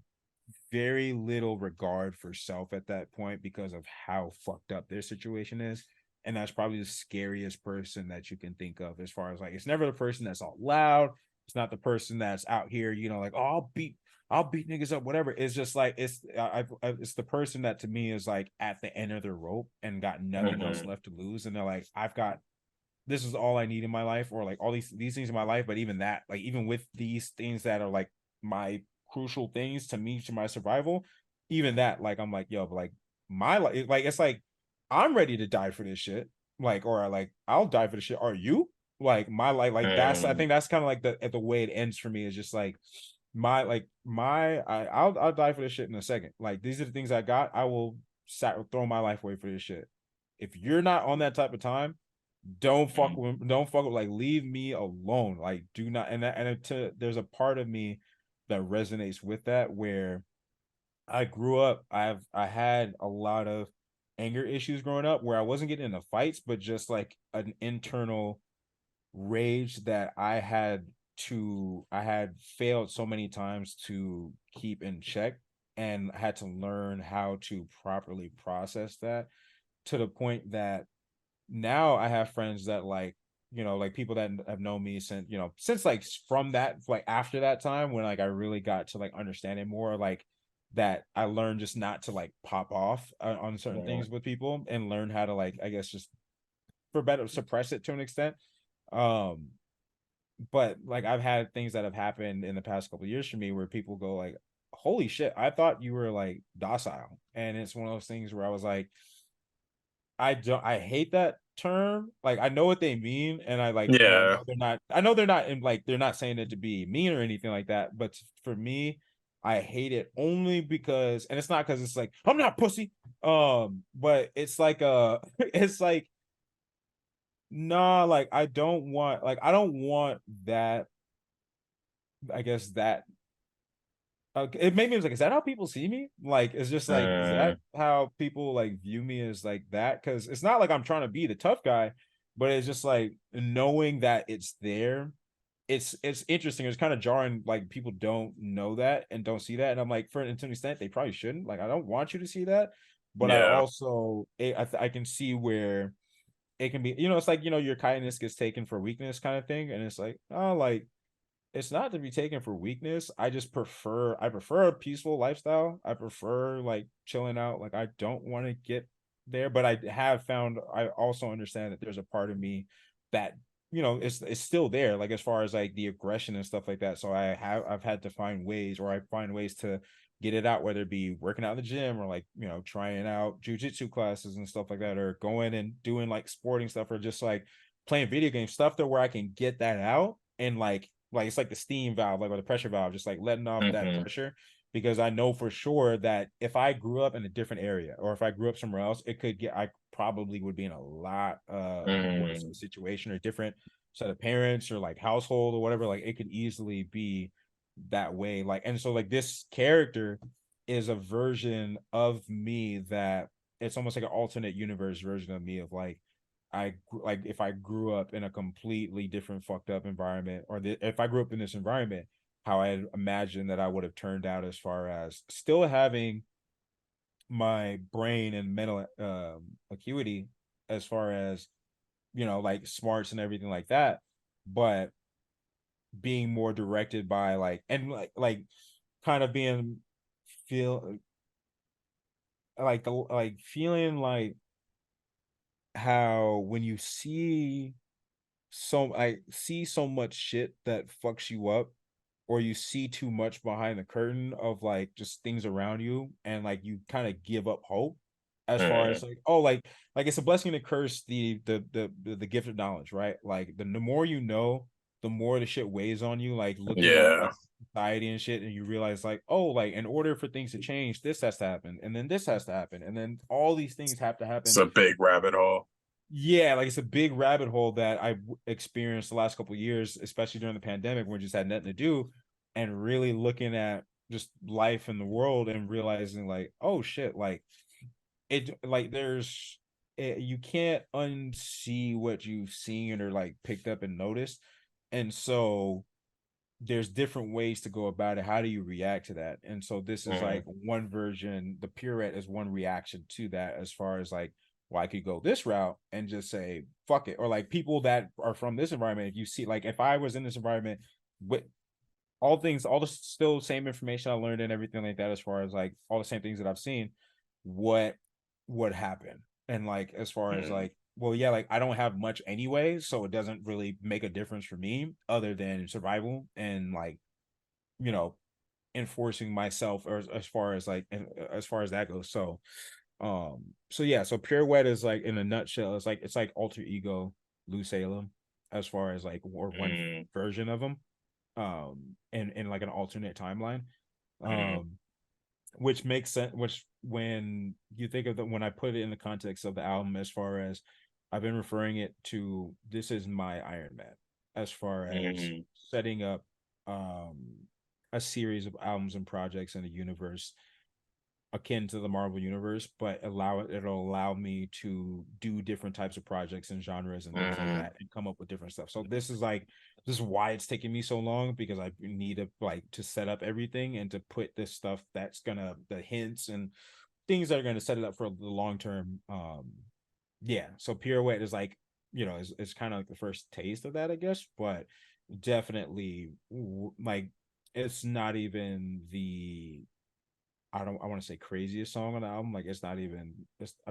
very little regard for self at that point because of how fucked up their situation is. And that's probably the scariest person that you can think of, as far as like, it's never the person that's all loud. It's not the person that's out here, like, oh, I'll beat niggas up, whatever. It's just like it's the person that to me is like at the end of their rope and got nothing else mhm, left to lose, and they're like, I've got this is all I need in my life, or like all these things in my life. But even that, like even with these things that are like my crucial things to me to my survival, even that, like I'm like, yo, but like my life, like it's like I'm ready to die for this shit, like, or like I'll die for this shit. Are you? Like my life, like that's I mm, think that's kind of like the way it ends for me is just like I'll die for this shit in a second. Like these are the things I got. I will throw my life away for this shit. If you're not on that type of time, mm, don't fuck with, like, leave me alone. Like do not, there's a part of me that resonates with that, where I grew up, I had a lot of anger issues growing up, where I wasn't getting into fights, but just like an internal rage that I had failed so many times to keep in check, and I had to learn how to properly process that, to the point that now I have friends that like, like people that have known me since like from that, like after that time when like I really got to like understand it more, like that I learned just not to like pop off on certain mm, things with people, and learn how to, like, I guess just for better suppress it to an extent. Um, but like I've had things that have happened in the past couple of years for me where people go like, holy shit, I thought you were like docile. And it's one of those things where I was like, I hate that term. Like I know what they mean, and I yeah, know they're not in, like, they're not saying it to be mean or anything like that. But for me, I hate it only because, and it's not because it's like I'm not pussy. But it's like it's like, nah, like I don't want that. I guess that it made me was like, is that how people see me? Like, it's just like, is that mm, how people like view me, as like that? Because it's not like I'm trying to be the tough guy, but it's just like knowing that it's there. It's interesting. It's kind of jarring. Like people don't know that and don't see that, and I'm like, for to an extent, they probably shouldn't. Like, I don't want you to see that, but I yeah, also I can see where it can be. It's like, your kindness gets taken for weakness, kind of thing, and it's like, oh, like it's not to be taken for weakness. I prefer a peaceful lifestyle. I prefer like chilling out. Like I don't want to get there, but I also understand that there's a part of me that, it's still there, like as far as like the aggression and stuff like that. So I've had to find ways, or I find ways to get it out, whether it be working out in the gym, or like, trying out jujitsu classes and stuff like that, or going and doing like sporting stuff, or just like playing video games, stuff there where I can get that out, and like it's like the steam valve, like, or the pressure valve, just like letting off that mhm, pressure. Because I know for sure that if I grew up in a different area, or if I grew up somewhere else, I probably would be in a lot worse of a mm, situation, or different set of parents, or like household, or whatever. Like it could easily be that way. Like, and so like this character is a version of me that, it's almost like an alternate universe version of me, of like, if I grew up in a completely different fucked up environment, or if I grew up in this environment, how I imagined that I would have turned out, as far as still having my brain and mental acuity, as far as, like smarts and everything like that, but being more directed by like, and like kind of being feel like feeling like how when you see so much shit that fucks you up, or you see too much behind the curtain of like just things around you, and like you kind of give up hope, as far Mm, as like, oh, like it's a blessing and a curse, the gift of knowledge, right? Like the more you know, the more the shit weighs on you, like looking at yeah, like society and shit, and you realize like, oh, like in order for things to change, this has to happen, and then this has to happen, and then all these things have to it's happen. a big rabbit hole. Yeah, like it's a big rabbit hole that I experienced the last couple of years, especially during the pandemic, when we just had nothing to do, and really looking at just life in the world and realizing like, oh shit, like you can't unsee what you've seen or like picked up and noticed, and so there's different ways to go about it. How do you react to that? And so this is Mm, like one version. The pirouette is one reaction to that, as far as like, well, I could go this route and just say fuck it. Or like people that are from this environment, if you see, like if I was in this environment with all the still same information I learned and everything like that, as far as like all the same things that I've seen, what would happen? And like as far as mm, like, well, yeah, like I don't have much anyway, so it doesn't really make a difference for me other than survival and like, you know, enforcing myself, or as far as like, as far as that goes. So yeah, so pirouette is like, in a nutshell, it's like alter ego Lew Salem, as far as like, or one mm, version of him, in like an alternate timeline, mm, um which makes sense, which when you think of the when I put it in the context of the album, as far as I've been referring it to, this is my Iron Man, as far as mm, setting up um a series of albums and projects in the universe akin to the Marvel universe, but it'll allow me to do different types of projects and genres and things like mm. that, and come up with different stuff. So this is why it's taking me so long, because I need to like to set up everything and to put this stuff that's gonna the hints and things that are gonna set it up for the long term. Yeah. So pirouette is like, it's kind of like the first taste of that, I guess, but definitely like it's not even the I want to say craziest song on the album. Like it's not even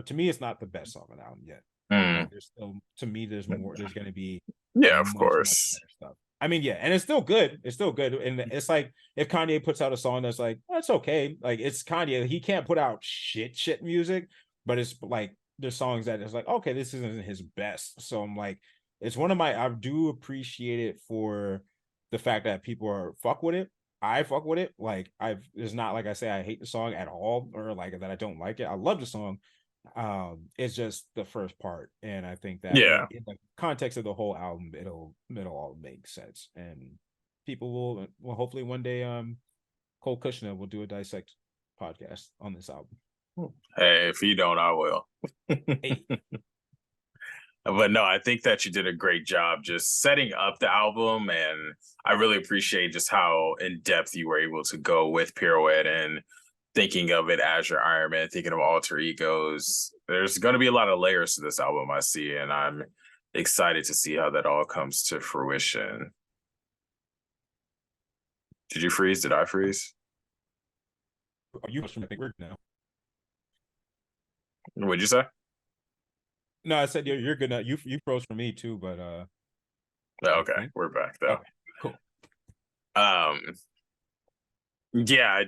to me, it's not the best song on the album yet. Mm. Like there's still, to me, there's more. There's gonna be Yeah, of much course. better stuff. I mean, yeah, and it's still good. It's still good, and it's like if Kanye puts out a song that's like, that's okay. Like it's Kanye. He can't put out shit music, but it's like there's songs that it's like, okay, this isn't his best. So I'm like, it's one of my. I do appreciate it for the fact that people are fuck with it. I fuck with it. Like it's not like I say I hate the song at all, or like that I don't like it. I love the song. It's just the first part, and I think that Yeah. in the context of the whole album, it'll all make sense, and people will hopefully one day Cole Kushner will do a dissect podcast on this album. Hey, if you don't, I will. Hey, But no, I think that you did a great job just setting up the album, and I really appreciate just how in depth you were able to go with Pirouette and thinking of it as your Iron Man, thinking of alter egos. There's going to be a lot of layers to this album, I see, and I'm excited to see how that all comes to fruition. Did you freeze? Did I freeze? are you from the word now? What'd you say? No, I said you're good now. You froze for me too, but I Okay, think we're back though. okay, cool. Um, yeah,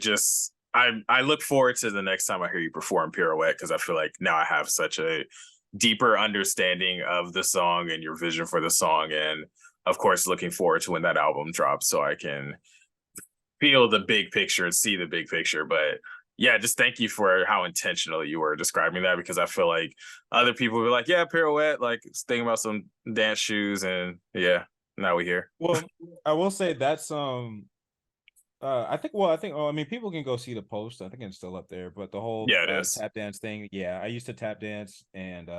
I look forward to the next time I hear you perform Pirouette, because I feel like now I have such a deeper understanding of the song and your vision for the song, and of course looking forward to when that album drops so I can feel the big picture and see the big picture. But yeah, just thank you for how intentional you were describing that, because I feel like other people will be like, yeah, Pirouette, like thinking about some dance shoes, and yeah, now we here. Well, I will say that's I think I mean people can go see the post. I think it's still up there, but the whole Yeah, it is. tap dance thing, yeah, I used to tap dance, and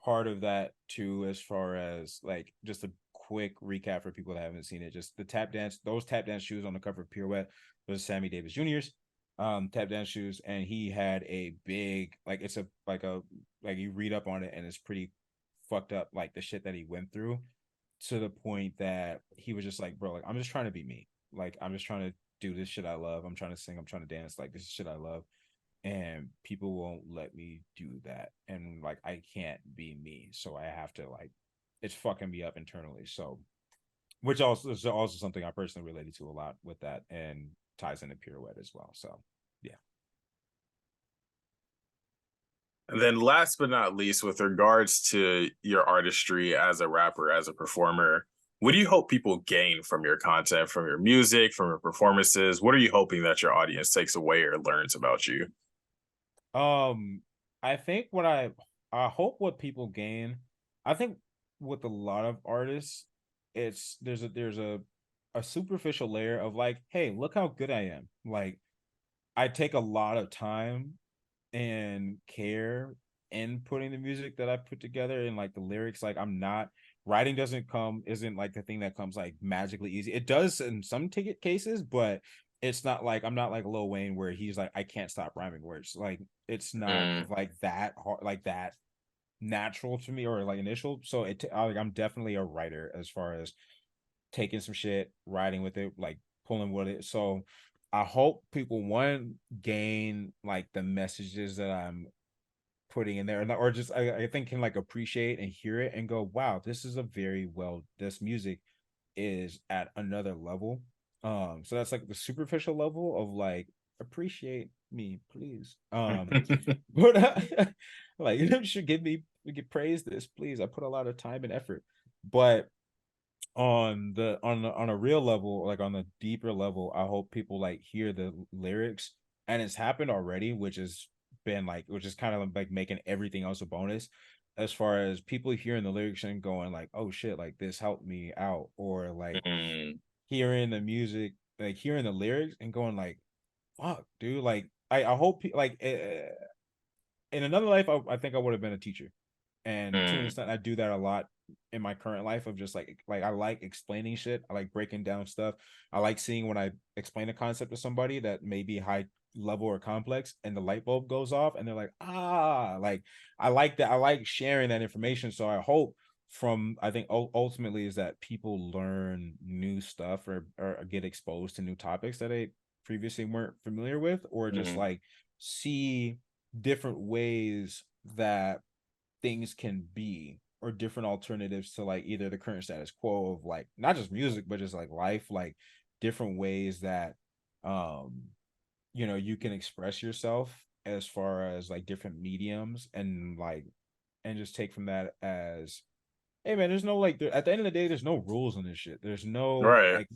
part of that too, as far as like just a quick recap for people that haven't seen it. Just the tap dance, those tap dance shoes on the cover of Pirouette was Sammy Davis Jr.'s tap dance shoes, and he had a big like it's a like you read up on it and it's pretty fucked up, like the shit that he went through, to the point that he was just like, bro, like I'm just trying to be me. Like I'm just trying to do this shit I love. I'm trying to sing, I'm trying to dance, like this is shit I love. And people won't let me do that. And like I can't be me. So I have to like it's fucking me up internally. So which also is also something I personally related to a lot with that and ties into Pirouette as well. So yeah. And then last but not least, with regards to your artistry as a rapper, as a performer, what do you hope people gain from your content, from your music, from your performances? What are you hoping that your audience takes away or learns about you? Um, I think I hope what people gain, I think with a lot of artists, it's there's a superficial layer of like, hey, look how good I am. Like I take a lot of time and care in putting the music that I put together and like the lyrics. Like I'm not writing doesn't come isn't like the thing that comes like magically easy. It does in some ticket cases, but it's not like I'm not like Lil Wayne where he's like I can't stop rhyming words. Like it's not Mm, like that hard, like that natural to me or like initial. So like I'm definitely a writer as far as taking some shit, writing with it, like pulling with it. So I hope people one gain like the messages that I'm putting in there, or just I think can like appreciate and hear it and go, wow, this is a very well, this music is at another level. So that's like the superficial level of like appreciate me, please. But like you should give me get praise this, please. I put a lot of time and effort, but on a real level, like on a deeper level, I hope people like hear the lyrics, and it's happened already, which has been like, which is kind of like making everything else a bonus, as far as people hearing the lyrics and going like, oh shit, like this helped me out, or like mm, hearing the music, like hearing the lyrics and going like, fuck, dude, like I hope like in another life, I think I would have been a teacher, and to an mm, extent, I do that a lot in my current life of just like I like explaining shit. I like breaking down stuff. I like seeing when I explain a concept to somebody that may be high level or complex, and the light bulb goes off, and they're like, ah, like I like that. I like sharing that information. So I hope from I think ultimately is that people learn new stuff or get exposed to new topics that they previously weren't familiar with, or just mm, like see different ways that things can be, or different alternatives to like either the current status quo of like not just music but just like life, like different ways that um you can express yourself as far as like different mediums, and like and just take from that as hey man, there's no like at the end of the day, there's no rules on this shit. There's no right. like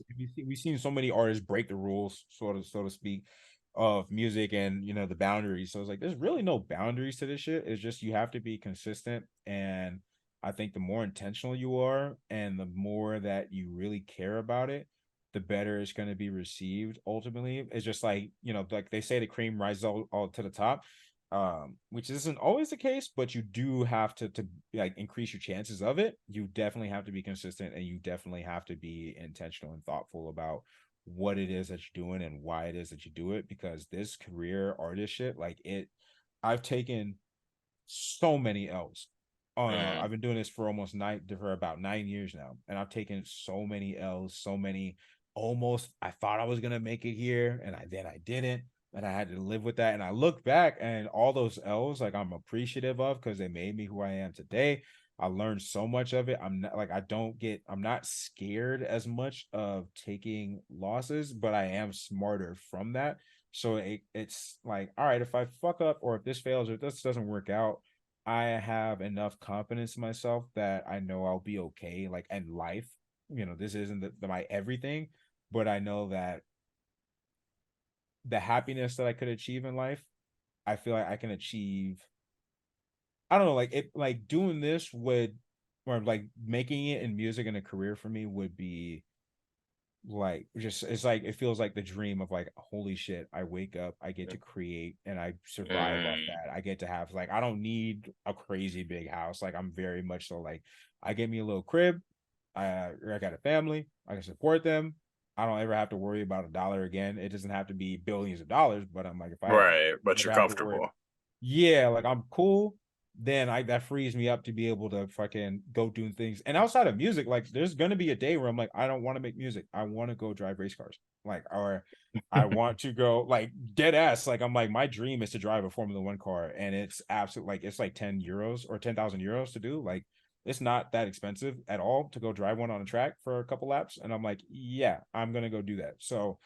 we've seen so many artists break the rules, sort of so to speak, of music and the boundaries. So it's like there's really no boundaries to this shit. It's just you have to be consistent, and I think the more intentional you are and the more that you really care about it, the better it's going to be received. Ultimately, it's just like like they say, the cream rises all to the top, which isn't always the case, but you do have to like increase your chances of it. You definitely have to be consistent, and you definitely have to be intentional and thoughtful about what it is that you're doing and why it is that you do it, because this career artist shit, like it I've taken so many L's. Mm, I've been doing this for about 9 years now, and I've taken so many L's, so many almost. I thought I was gonna make it here, and I didn't, and I had to live with that. And I look back, and all those L's, like I'm appreciative of, because they made me who I am today. I learned so much of it. I'm not like I'm not scared as much of taking losses, but I am smarter from that. So it's like, all right, if I fuck up or if this fails or if this doesn't work out, I have enough confidence in myself that I know I'll be okay. Like, and life, this isn't my everything, but I know that the happiness that I could achieve in life, I feel like I can achieve. I don't know, like it, like doing this would, or like making it in music and a career for me would be like just it's like it feels like the dream of like holy shit, I wake up, I get to create, and I survive off mm, that. I get to have like I don't need a crazy big house. Like I'm very much so like I get me a little crib, I got a family. I can support them. I don't ever have to worry about a dollar again. It doesn't have to be billions of dollars, but I'm like, if I Right, but ever you're have to worry, comfortable. yeah, like I'm cool, then I that frees me up to be able to fucking go doing things. And outside of music, like there's gonna be a day where I'm like, I don't want to make music. I want to go drive race cars. Like, or I want to go like dead ass. Like I'm like, my dream is to drive a Formula One car, and it's absolute like it's like 10 euros or 10,000 euros to do. Like it's not that expensive at all to go drive one on a track for a couple laps. And I'm like, yeah, I'm gonna go do that. So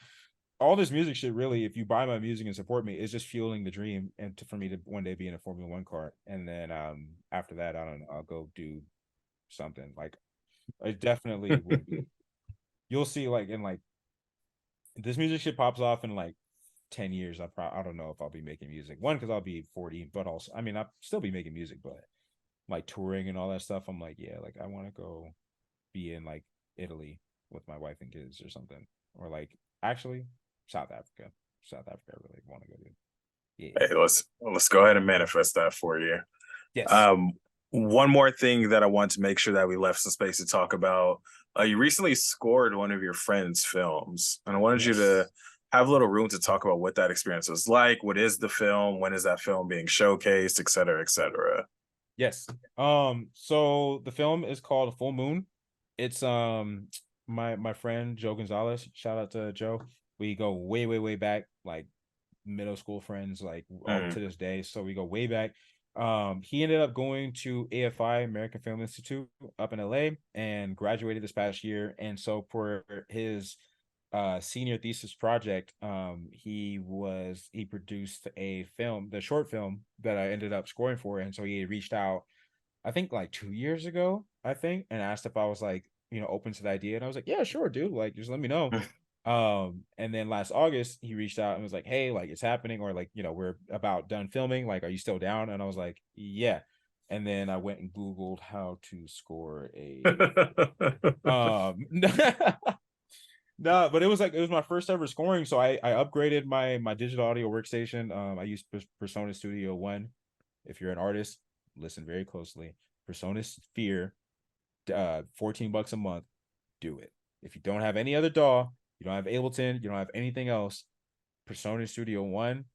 all this music shit really, if you buy my music and support me, is just fueling the dream and for me to one day be in a Formula One car. And then after that, I don't know, I'll go do something. Like I definitely will be. You'll see like in like this music shit pops off in like 10 years. I don't know if I'll be making music. One, because I'll be 40, but also I mean I'll still be making music, but like touring and all that stuff. I'm like, yeah, like I want to go be in like Italy with my wife and kids or something. Or like actually South Africa. South Africa I really want to go to. Yeah. Hey, let's go ahead and manifest that for you. Yes. Um, one more thing that I want to make sure that we left some space to talk about. You recently scored one of your friends' films, and I wanted you to Yes. have a little room to talk about what that experience was like. What is the film? When is that film being showcased, et cetera, et cetera? Yes. So the film is called Full Moon. It's my friend Joe Gonzalez. Shout out to Joe. We go way, way, way back, like middle school friends, like all Mm. to this day. So we go way back. He ended up going to AFI, American Film Institute, up in LA, and graduated this past year. And so for his senior thesis project, he produced a film, the short film that I ended up scoring for. And so he reached out, I think like 2 years ago, I think, and asked if I was like, open to the idea. And I was like, yeah, sure, dude. Like, just let me know. And then last August, he reached out and was like, hey, like it's happening, or like, we're about done filming. Like, are you still down? And I was like, yeah. And then I went and Googled how to score a no, but it was my first ever scoring. So I upgraded my digital audio workstation. I used Persona Studio One. If you're an artist, listen very closely. Persona Sphere, $14 a month. Do it. If you don't have any other DAW, you don't have Ableton, you don't have anything else, Persona Studio One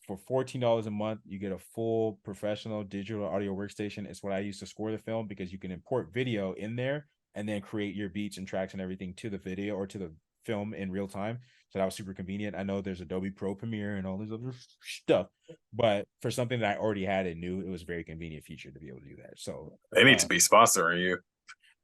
for $14 a month, you get a full professional digital audio workstation. It's what I use to score the film because you can import video in there and then create your beats and tracks and everything to the video or to the film in real time. So that was super convenient. I know there's Adobe Pro Premiere and all this other stuff, but for something that I already had and knew, it was a very convenient feature to be able to do that. So They need to be sponsoring you.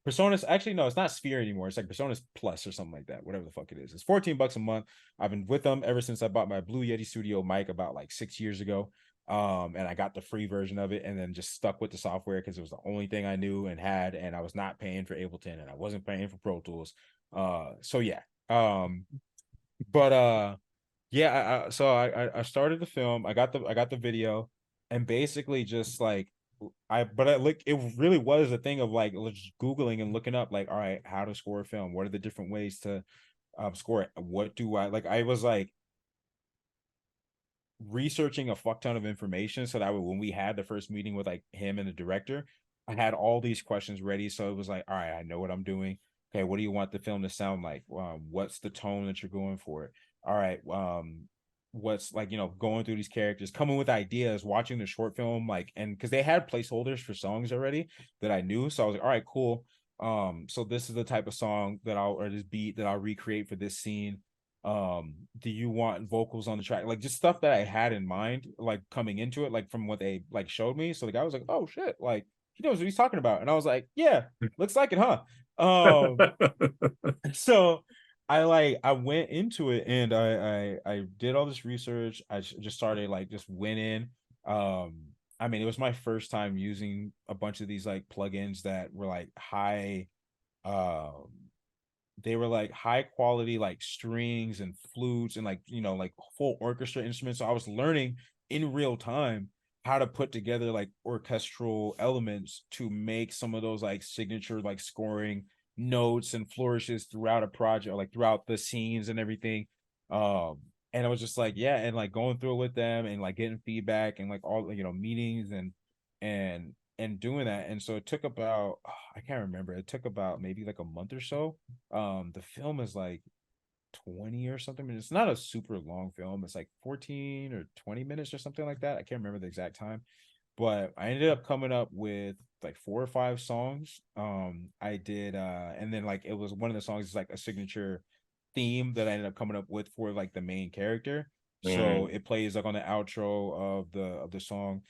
Personas, actually, no, it's not Sphere anymore. It's like Personas Plus or something like that, whatever the fuck it is. It's $14 a month. I've been with them ever since I bought my Blue Yeti Studio mic about like 6 years ago. And I got the free version of it and then just stuck with the software because it was the only thing I knew and had, and I was not paying for Ableton and I wasn't paying for Pro Tools. So yeah. But yeah, I started the film. I got the video, and basically just like I like it really was a thing of like just googling and looking up like, all right, how to score a film, what are the different ways to score it, what do I like. I was like researching a fuck ton of information so that when we had the first meeting with like him and the director, I had all these questions ready. So it was like, all right, I know what I'm doing. Okay, what do you want the film to sound like? What's the tone that you're going for? All right, what's like, going through these characters, coming with ideas, watching the short film, like, and because they had placeholders for songs already that I knew. So I was like, all right, cool. So this is the type of song that or this beat that I'll recreate for this scene. Do you want vocals on the track, like just stuff that I had in mind like coming into it, like from what they like showed me. So the guy was like, oh shit, like he knows what he's talking about, and I was like, yeah, looks like it, huh? So I went into it and I did all this research. I just started like just went in. I mean, it was my first time using a bunch of these like plugins that were like high um they were like high quality like strings and flutes and like like full orchestra instruments. So I was learning in real time how to put together like orchestral elements to make some of those like signature like scoring notes and flourishes throughout a project, like throughout the scenes and everything. um and I was just like, yeah, and like going through it with them and like getting feedback and like all meetings and doing that. And so it took about I can't remember. It took about maybe like a month or so. The film is like 20 or something. I mean, it's not a super long film. It's like 14 or 20 minutes or something like that. I can't remember the exact time. But I ended up coming up with like 4 or 5 songs. I did and then like it was one of the songs is like a signature theme that I ended up coming up with for like the main character. So Mm. it plays like on the outro of the song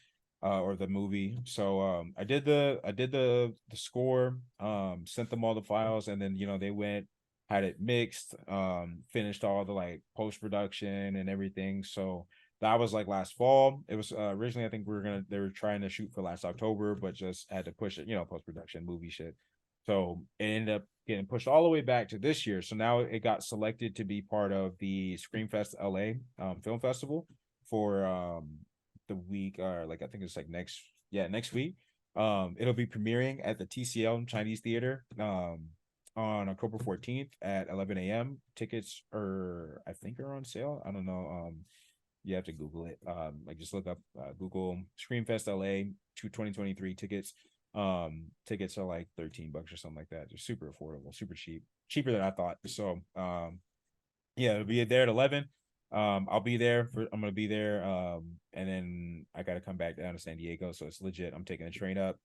or the movie. So I did the score, sent them all the files, and then they went, had it mixed, finished all the like post production and everything. So that was like last fall. It was originally, I think they were trying to shoot for last October, but just had to push it, post production movie shit. So it ended up getting pushed all the way back to this year. So now it got selected to be part of the Screamfest LA Film Festival for the week, or like I think it's like next week. It'll be premiering at the TCL Chinese Theater on October 14th at 11 a.m. Tickets I think are on sale. I don't know. You have to Google it. Like just look up Google Screamfest LA 2023 tickets. Tickets are like $13 or something like that. They're super affordable, super cheap, cheaper than I thought. So yeah, it'll be there at 11. I'll be there I'm gonna be there. And then I gotta come back down to San Diego. So it's legit. I'm taking a train up,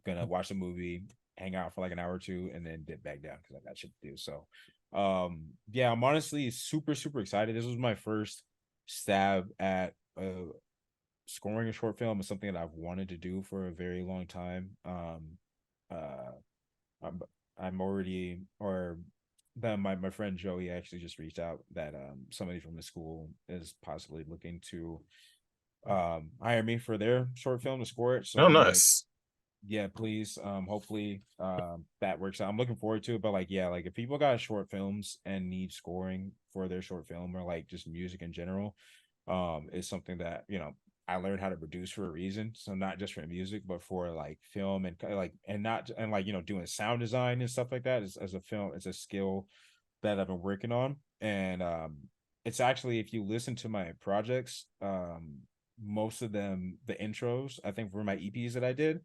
gonna watch the movie, hang out for like an hour or two, and then dip back down because I got shit to do. So yeah, I'm honestly super, super excited. This was my first stab at scoring a short film. Is something that I've wanted to do for a very long time. Uh I'm I'm already or then my friend Joey actually just reached out that somebody from the school is possibly looking to hire me for their short film to score it. So Oh, I'm like, nice. yeah, please. Hopefully that works out. I'm looking forward to it. But like, yeah, like if people got short films and need scoring for their short film or like just music in general, is something that, I learned how to produce for a reason. So not just for music, but for like film and like and not and like, doing sound design and stuff like that as a film, it's a skill that I've been working on. And it's actually, if you listen to my projects, most of them, the intros, I think for my EPs that I did,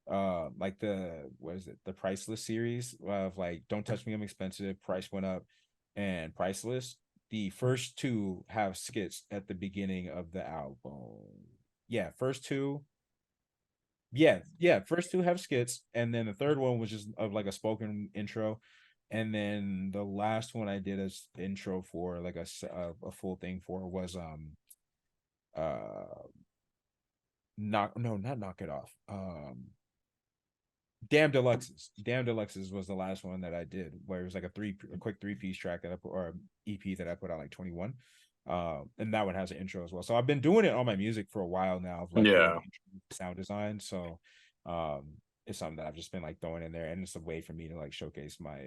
like the what is it, the Priceless series of like Don't Touch Me, I'm Expensive, Price Went Up, and Priceless. The first two have skits at the beginning of the album. Yeah, first two. Yeah, first two have skits, and then the third one was just of like a spoken intro, and then the last one I did as intro for like a full thing for was uh not Knock It Off. Damn Deluxes was the last one that I did, where it was like a quick 3 piece track that I put, or EP that I put out like 21. And that one has an intro as well. So I've been doing it on my music for a while now of like doing Yeah. sound design. So it's something that I've just been like throwing in there, and it's a way for me to like showcase my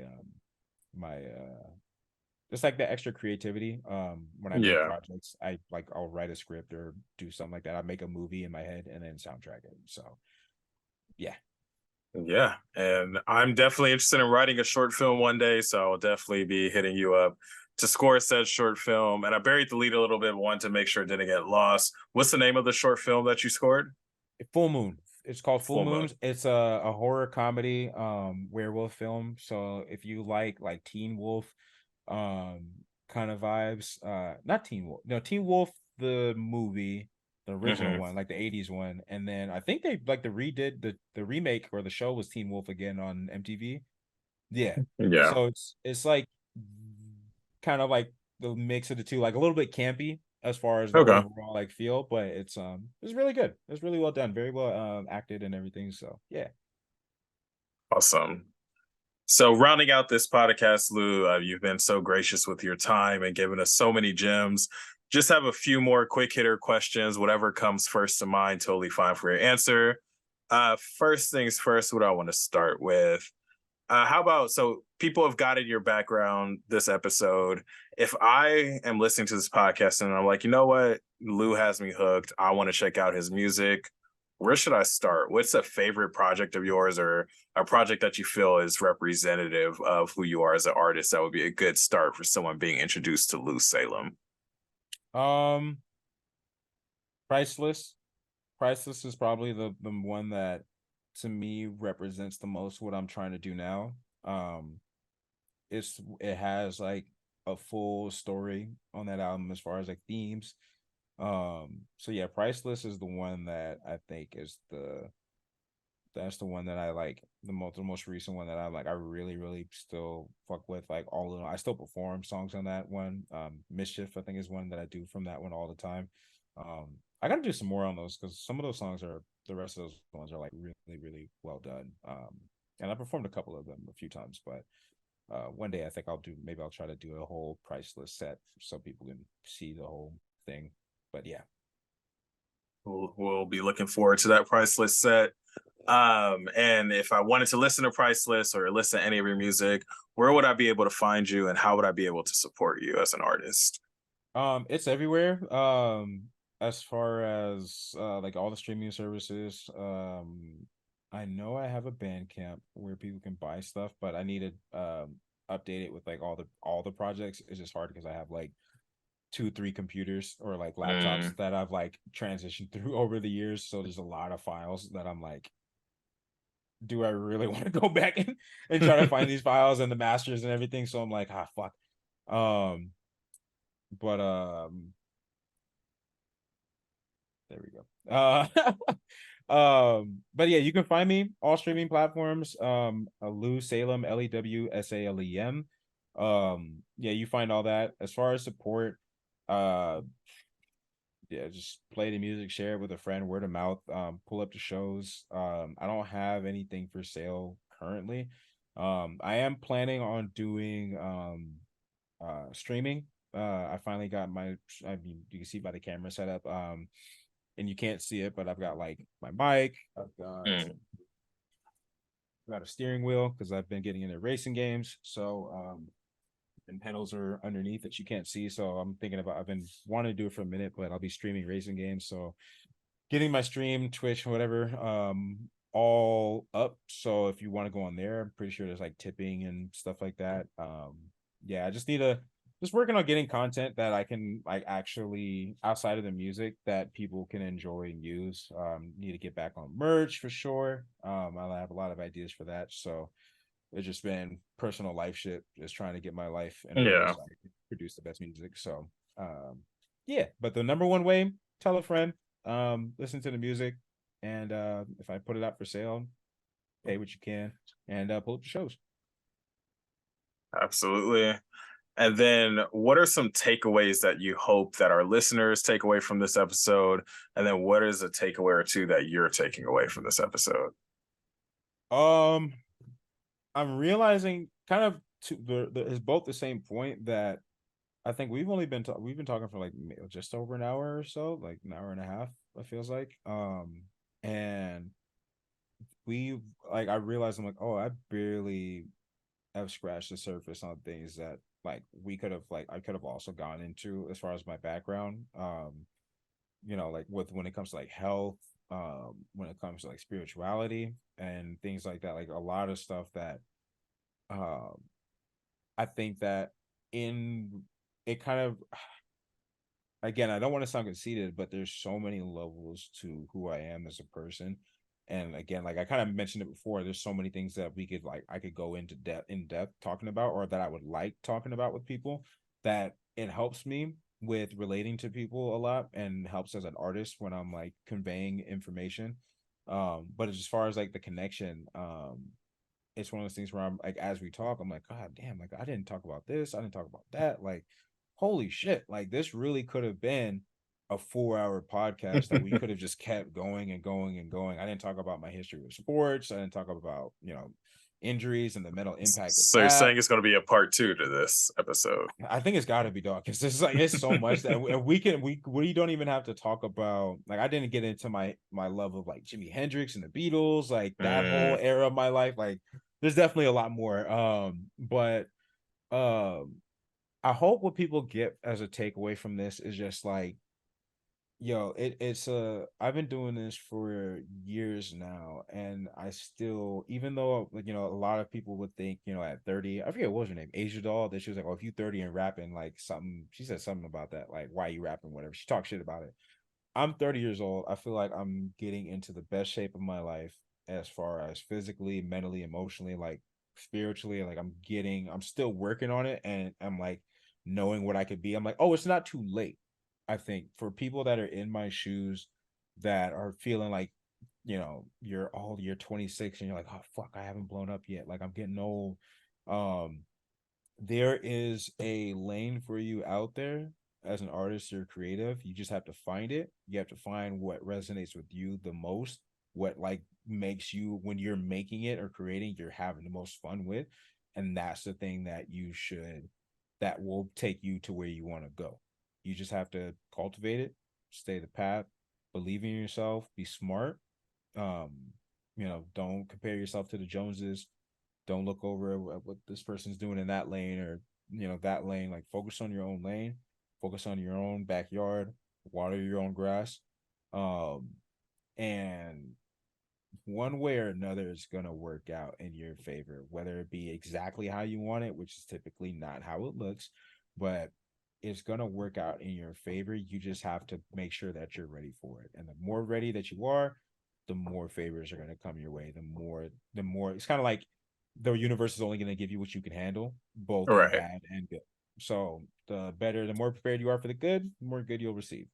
just like the extra creativity. When I make Yeah. projects, I'll write a script or do something like that. I make a movie in my head and then soundtrack it. So yeah. Yeah. And I'm definitely interested in writing a short film one day. So I'll definitely be hitting you up to score said short film. And I buried the lead a little bit, one to make sure it didn't get lost. What's the name of the short film that you scored? Full Moon. It's called Full Full Moon. Moons. It's a horror comedy werewolf film. So if you like Teen Wolf um kind of vibes, not Teen Wolf. No, Teen Wolf the movie, the original Hmm. one, like the 80s one. And then I think they like the redid the remake or the show was Teen Wolf again on MTV. Yeah. Yeah. So it's like kind of like the mix of the two, like a little bit campy as far as the Okay. overall like feel, but it's really good. It's really well done, very well acted and everything. So yeah. Awesome. So, rounding out this podcast, Lou, you've been so gracious with your time and given us so many gems. Just have a few more quick hitter questions. Whatever comes first to mind, totally fine for your answer. First things first, what I want to start with. How about, so people have gotten your background this episode. If I am listening to this podcast and I'm like, you know what, Lou has me hooked, I want to check out his music, where should I start? What's a favorite project of yours or a project that you feel is representative of who you are as an artist that would be a good start for someone being introduced to Lew Salem? Um Priceless. Priceless is probably the one that to me represents the most what I'm trying to do now. Um, it has like a full story on that album as far as like themes. So yeah, Priceless is the one that I think is that's the one that I like the most recent one that I like. I really really still fuck with like all of them. I still perform songs on that one. Mischief I think is one that I do from that one all the time. I got to do some more on those because some of those songs are the rest of those ones are like really really well done. And I performed a couple of them a few times, but one day I think maybe I'll try to do a whole Priceless set so people can see the whole thing. But yeah. We'll be looking forward to that Priceless set. And if I wanted to listen to Priceless or listen to any of your music, where would I be able to find you, and how would I be able to support you as an artist? It's everywhere. As far as like all the streaming services. I know I have a Bandcamp where people can buy stuff, but I need to update it with like all the projects. It's just hard because I have like 2 3 computers or like laptops Mm. that I've like transitioned through over the years. So there's a lot of files that I'm like, do I really want to go back and try to find these files and the masters and everything? So I'm like, ah fuck. Um, but there we go. But yeah, you can find me all streaming platforms. Lew Salem, LEWSALEM. Yeah, you find all that. As far as support, uh, yeah, just play the music, share it with a friend, word of mouth. Pull up the shows. I don't have anything for sale currently. I am planning on doing streaming. I finally got my. I mean, you can see by the camera setup. And you can't see it, but I've got like my mic. Mm. I've got a steering wheel because I've been getting into racing games. So and pedals are underneath that you can't see. So I'm thinking about I've been wanting to do it for a minute, but I'll be streaming racing games. So getting my stream, Twitch, whatever, all up. So if you want to go on there, I'm pretty sure there's like tipping and stuff like that. Yeah, I just need to just working on getting content that I can like actually outside of the music that people can enjoy and use. Need to get back on merch for sure. I have a lot of ideas for that. So it's just been personal life shit, just trying to get my life in order Yeah, so I can produce the best music. So yeah, but the number one way, tell a friend, listen to the music, and if I put it out for sale, pay what you can, and pull up the shows. absolutely. And then, what are some takeaways that you hope that our listeners take away from this episode? And then, what is a takeaway or two that you're taking away from this episode? Um, I'm realizing kind of is both the same point that I think we've been talking for like just over an hour or so, like an hour and a half. It feels like, and we like I realized I'm like, oh, I barely have scratched the surface on things that like we could have like I could have also gone into as far as my background. Like with when it comes to like health, when it comes to like spirituality and things like that, like a lot of stuff that um I think that in it kind of again, I don't want to sound conceited, but there's so many levels to who I am as a person. And again, like I kind of mentioned it before, there's so many things that we could like I could go into depth talking about, or that I would like talking about with people, that it helps me with relating to people a lot and helps as an artist when I'm like conveying information. But as far as like the connection, it's one of those things where I'm like, as we talk, I'm like, God damn, like I didn't talk about this, I didn't talk about that. Like, holy shit, like this really could have been a 4 hour podcast that we could have just kept going and going and going. I didn't talk about my history with sports. I didn't talk about, injuries and the mental impact of So you're that. saying it's going to be a part two to this episode? I think it's got to be dog because it's like it's so much that we don't even have to talk about. Like I didn't get into my love of like Jimi Hendrix and the Beatles, like that whole Mm. era of my life. Like there's definitely a lot more. But I hope what people get as a takeaway from this is just like, yo, it's I've been doing this for years now, and I still, even though like a lot of people would think at 30, I forget what was her name, Asia Doll, that she was like, oh, if you 30 and rapping like something, she said something about that, like why you rapping, whatever. She talked shit about it. I'm 30 years old. I feel like I'm getting into the best shape of my life. as far as physically, mentally, emotionally, like spiritually. Like I'm still working on it, and I'm like knowing what I could be. I'm like, oh, it's not too late. I think for people that are in my shoes that are feeling like, you're 26 and you're like, oh fuck, I haven't blown up yet. Like I'm getting old. Um, there is a lane for you out there as an artist or creative. You just have to find it. You have to find what resonates with you the most, what like makes you, when you're making it or creating, you're having the most fun with. And that's the thing that will take you to where you want to go. You just have to cultivate it, stay the path, believe in yourself, be smart. um don't compare yourself to the Joneses. Don't look over at what this person's doing in that lane, or that lane. Like focus on your own lane, focus on your own backyard, water your own grass. um and one way or another is going to work out in your favor, whether it be exactly how you want it, which is typically not how it looks, but it's going to work out in your favor. You just have to make sure that you're ready for it. And the more ready that you are, the more favors are going to come your way. The more it's kind of like the universe is only going to give you what you can handle, both in Right. bad and good. So the more prepared you are for the good, the more good you'll receive.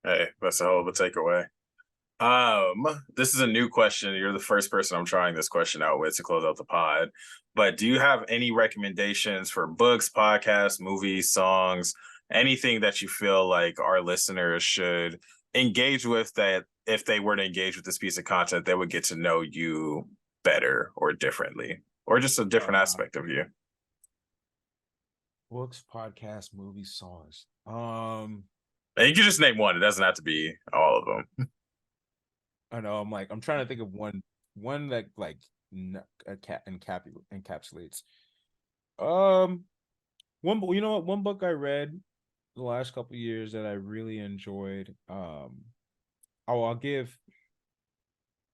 Hey, that's a hell of a takeaway. This is a new question. You're the first person I'm trying this question out with to close out the pod. But do you have any recommendations for books, podcasts, movies, songs, anything that you feel like our listeners should engage with, that if they were to engage with this piece of content, they would get to know you better or differently, or just a different uh aspect of you? Books, podcasts, movies, songs. And you can just name one. It doesn't have to be all of them. I know. I'm trying to think of one that like encapsulates. Um, you know what? One book I read the last couple of years that I really enjoyed. I'll give.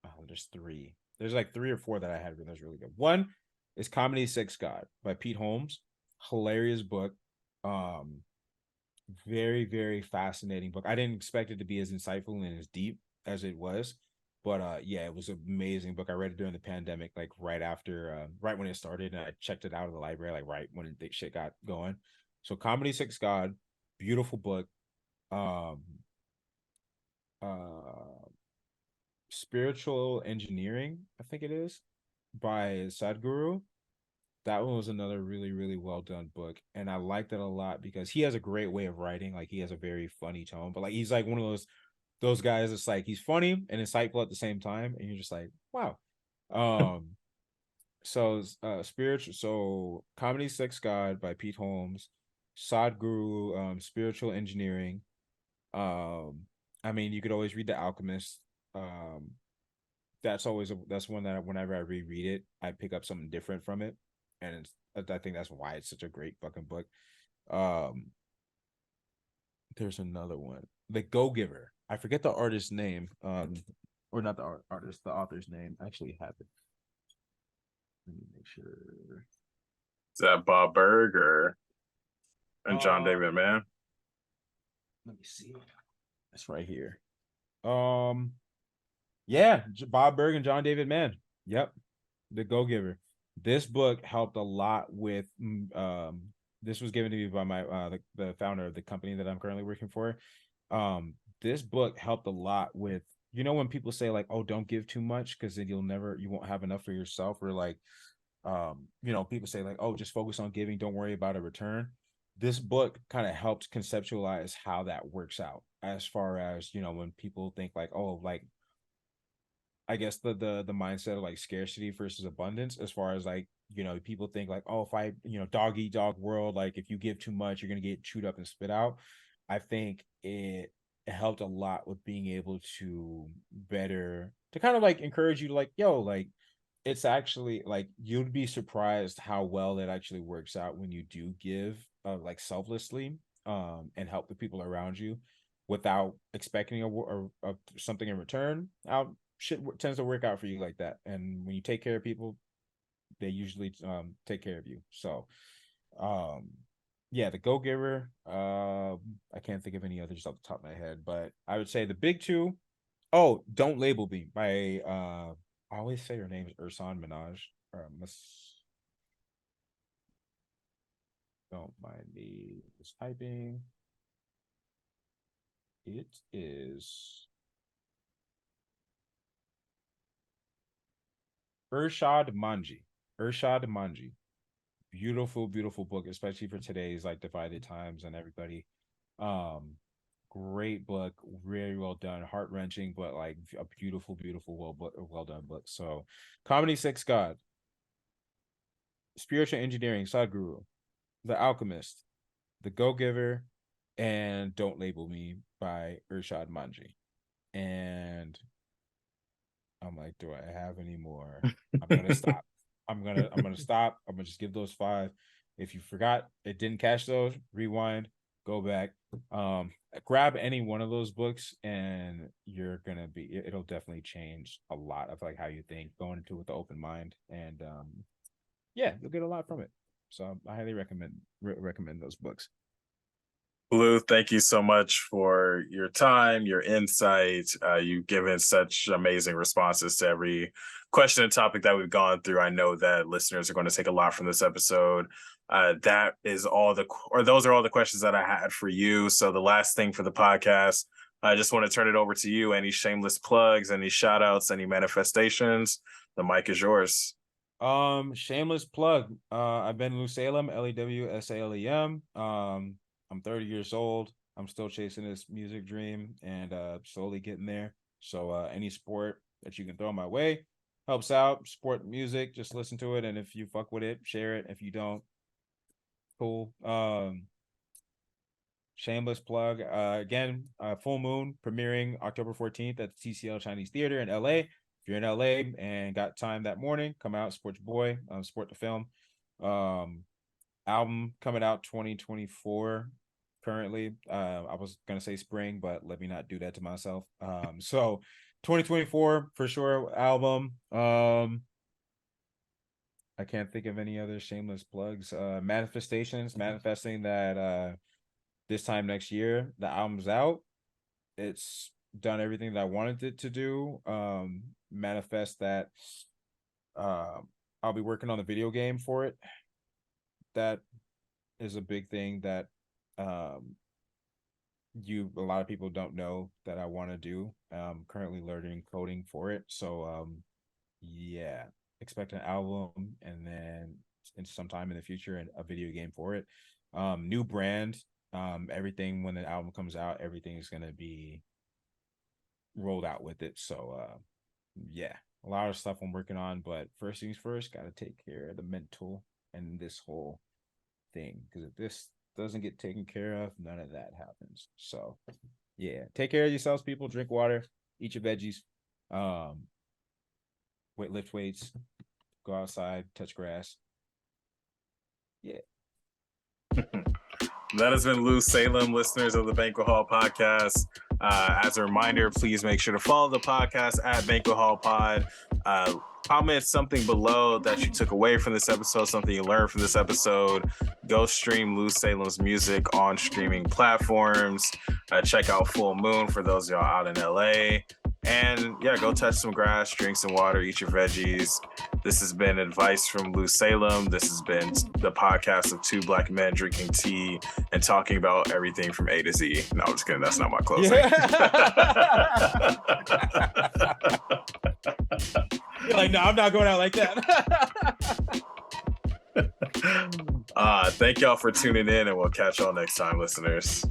Oh, there's three. There's like three or four that I had that was really good. One is Comedy Sex God by Pete Holmes. Hilarious book. Um, very, very fascinating book. I didn't expect it to be as insightful and as deep as it was, but yeah, it was an amazing book. I read it during the pandemic, like right when it started, and I checked it out of the library, like right when the shit got going. So, Comedy Six God, beautiful book. Um, uh, Spiritual Engineering, I think it is, by Sadhguru. That one was another really, really well done book, and I liked it a lot because he has a great way of writing. Like he has a very funny tone, but like he's like one of those guys. It's like he's funny and insightful at the same time, and you're just like, wow. Um, so Comedy Sex God by Pete Holmes, Sadhguru, Spiritual Engineering. Um, I mean, you could always read The Alchemist. Um, that's one that whenever I reread it, I pick up something different from it, and I think that's why it's such a great fucking book. Um, there's another one, The Go Giver. I forget the artist's name. Or not the artist, the author's name. I actually have it. Let me make sure. Is that Bob Berg or and John Uh, David Mann? Let me see. It's right here. Um, yeah, Bob Berg and John David Mann. Yep, The Go Giver. This book helped a lot with. This was given to me by my the founder of the company that I'm currently working for. This book helped a lot with, when people say like, oh, don't give too much because then you won't have enough for yourself, or like, people say like, oh, just focus on giving, don't worry about a return. This book kind of helped conceptualize how that works out, as far as, when people think like, oh, like, I guess the mindset of like scarcity versus abundance, as far as like, people think like, oh, if I, dog eat dog world, like if you give too much, you're gonna get chewed up and spit out. I think it helped a lot with being able to kind of like encourage you to like, yo, like it's actually like you'd be surprised how well it actually works out when you do give like selflessly, and help the people around you without expecting a something in return. Out Shit tends to work out for you like that, and when you take care of people, they usually take care of you. So um yeah, The Go Giver. I can't think of any others off the top of my head, but I would say the big two, Oh, Don't Label Me by I always say her name is Ursan Minaj. Don't mind me just typing. It is Urshad Manji. Urshad Manji. Beautiful, beautiful book, especially for today's like divided times and everybody. Um, Great book, very well done, heart wrenching, but like a beautiful, beautiful, well done book. So, Comedy Six God, Spiritual Engineering, Sadhguru, The Alchemist, The Go Giver, and Don't Label Me by Urshad Manji. And I'm like, do I have any more? I'm gonna stop. I'm gonna stop. I'm gonna just give those 5. If you forgot, it didn't catch those, rewind, go back. Grab any one of those books and you're gonna be it'll definitely change a lot of like how you think going into it with the open mind. And yeah, you'll get a lot from it. So I highly recommend those books. Blue, thank you so much for your time, your insight. You've given such amazing responses to every question and topic that we've gone through. I know that listeners are going to take a lot from this episode. That is those are all the questions that I had for you. So the last thing for the podcast, I just want to turn it over to you. Any shameless plugs, any shout outs, any manifestations? The mic is yours. Shameless plug. I've been Lew Salem, LEWSALEM. I'm 30 years old. I'm still chasing this music dream and slowly getting there. So any sport that you can throw my way helps out. Support music, just listen to it, and if you fuck with it, share it. If you don't, cool. Shameless plug. Again, Full Moon premiering October 14th at the TCL Chinese Theater in LA. If you're in LA and got time that morning, come out, support your boy, support the film. Album coming out 2024 currently. I was gonna say spring, but let me not do that to myself. So 2024 for sure album. I can't think of any other shameless plugs. Manifestations, manifesting that this time next year the album's out. It's done everything that I wanted it to do. Manifest that I'll be working on the video game for it. That is a big thing that a lot of people don't know that I want to do. Currently learning coding for it. So yeah, expect an album and then in sometime in the future and a video game for it. New brand. Everything when the album comes out, everything is gonna be rolled out with it. So yeah, a lot of stuff I'm working on, but first things first, gotta take care of the mental and this whole thing, because if this doesn't get taken care of, none of that happens. So yeah, take care of yourselves, people. Drink water, eat your veggies, lift weights, go outside, touch grass. Yeah. That has been Lew Salem, listeners of the Banquet Hall podcast. As a reminder, please make sure to follow the podcast at Banquet Hall Pod. Comment something below that you took away from this episode, something you learned from this episode. Go stream Lew Salem's music on streaming platforms. Check out Full Moon for those of y'all out in LA. And yeah, go touch some grass, drink some water, eat your veggies. This has been advice from Lew Salem. This has been the podcast of 2 black men drinking tea and talking about everything from A to Z. No, I'm just kidding. That's not my closing. Yeah. You're like, no, I'm not going out like that. Thank y'all for tuning in, and we'll catch y'all next time, listeners.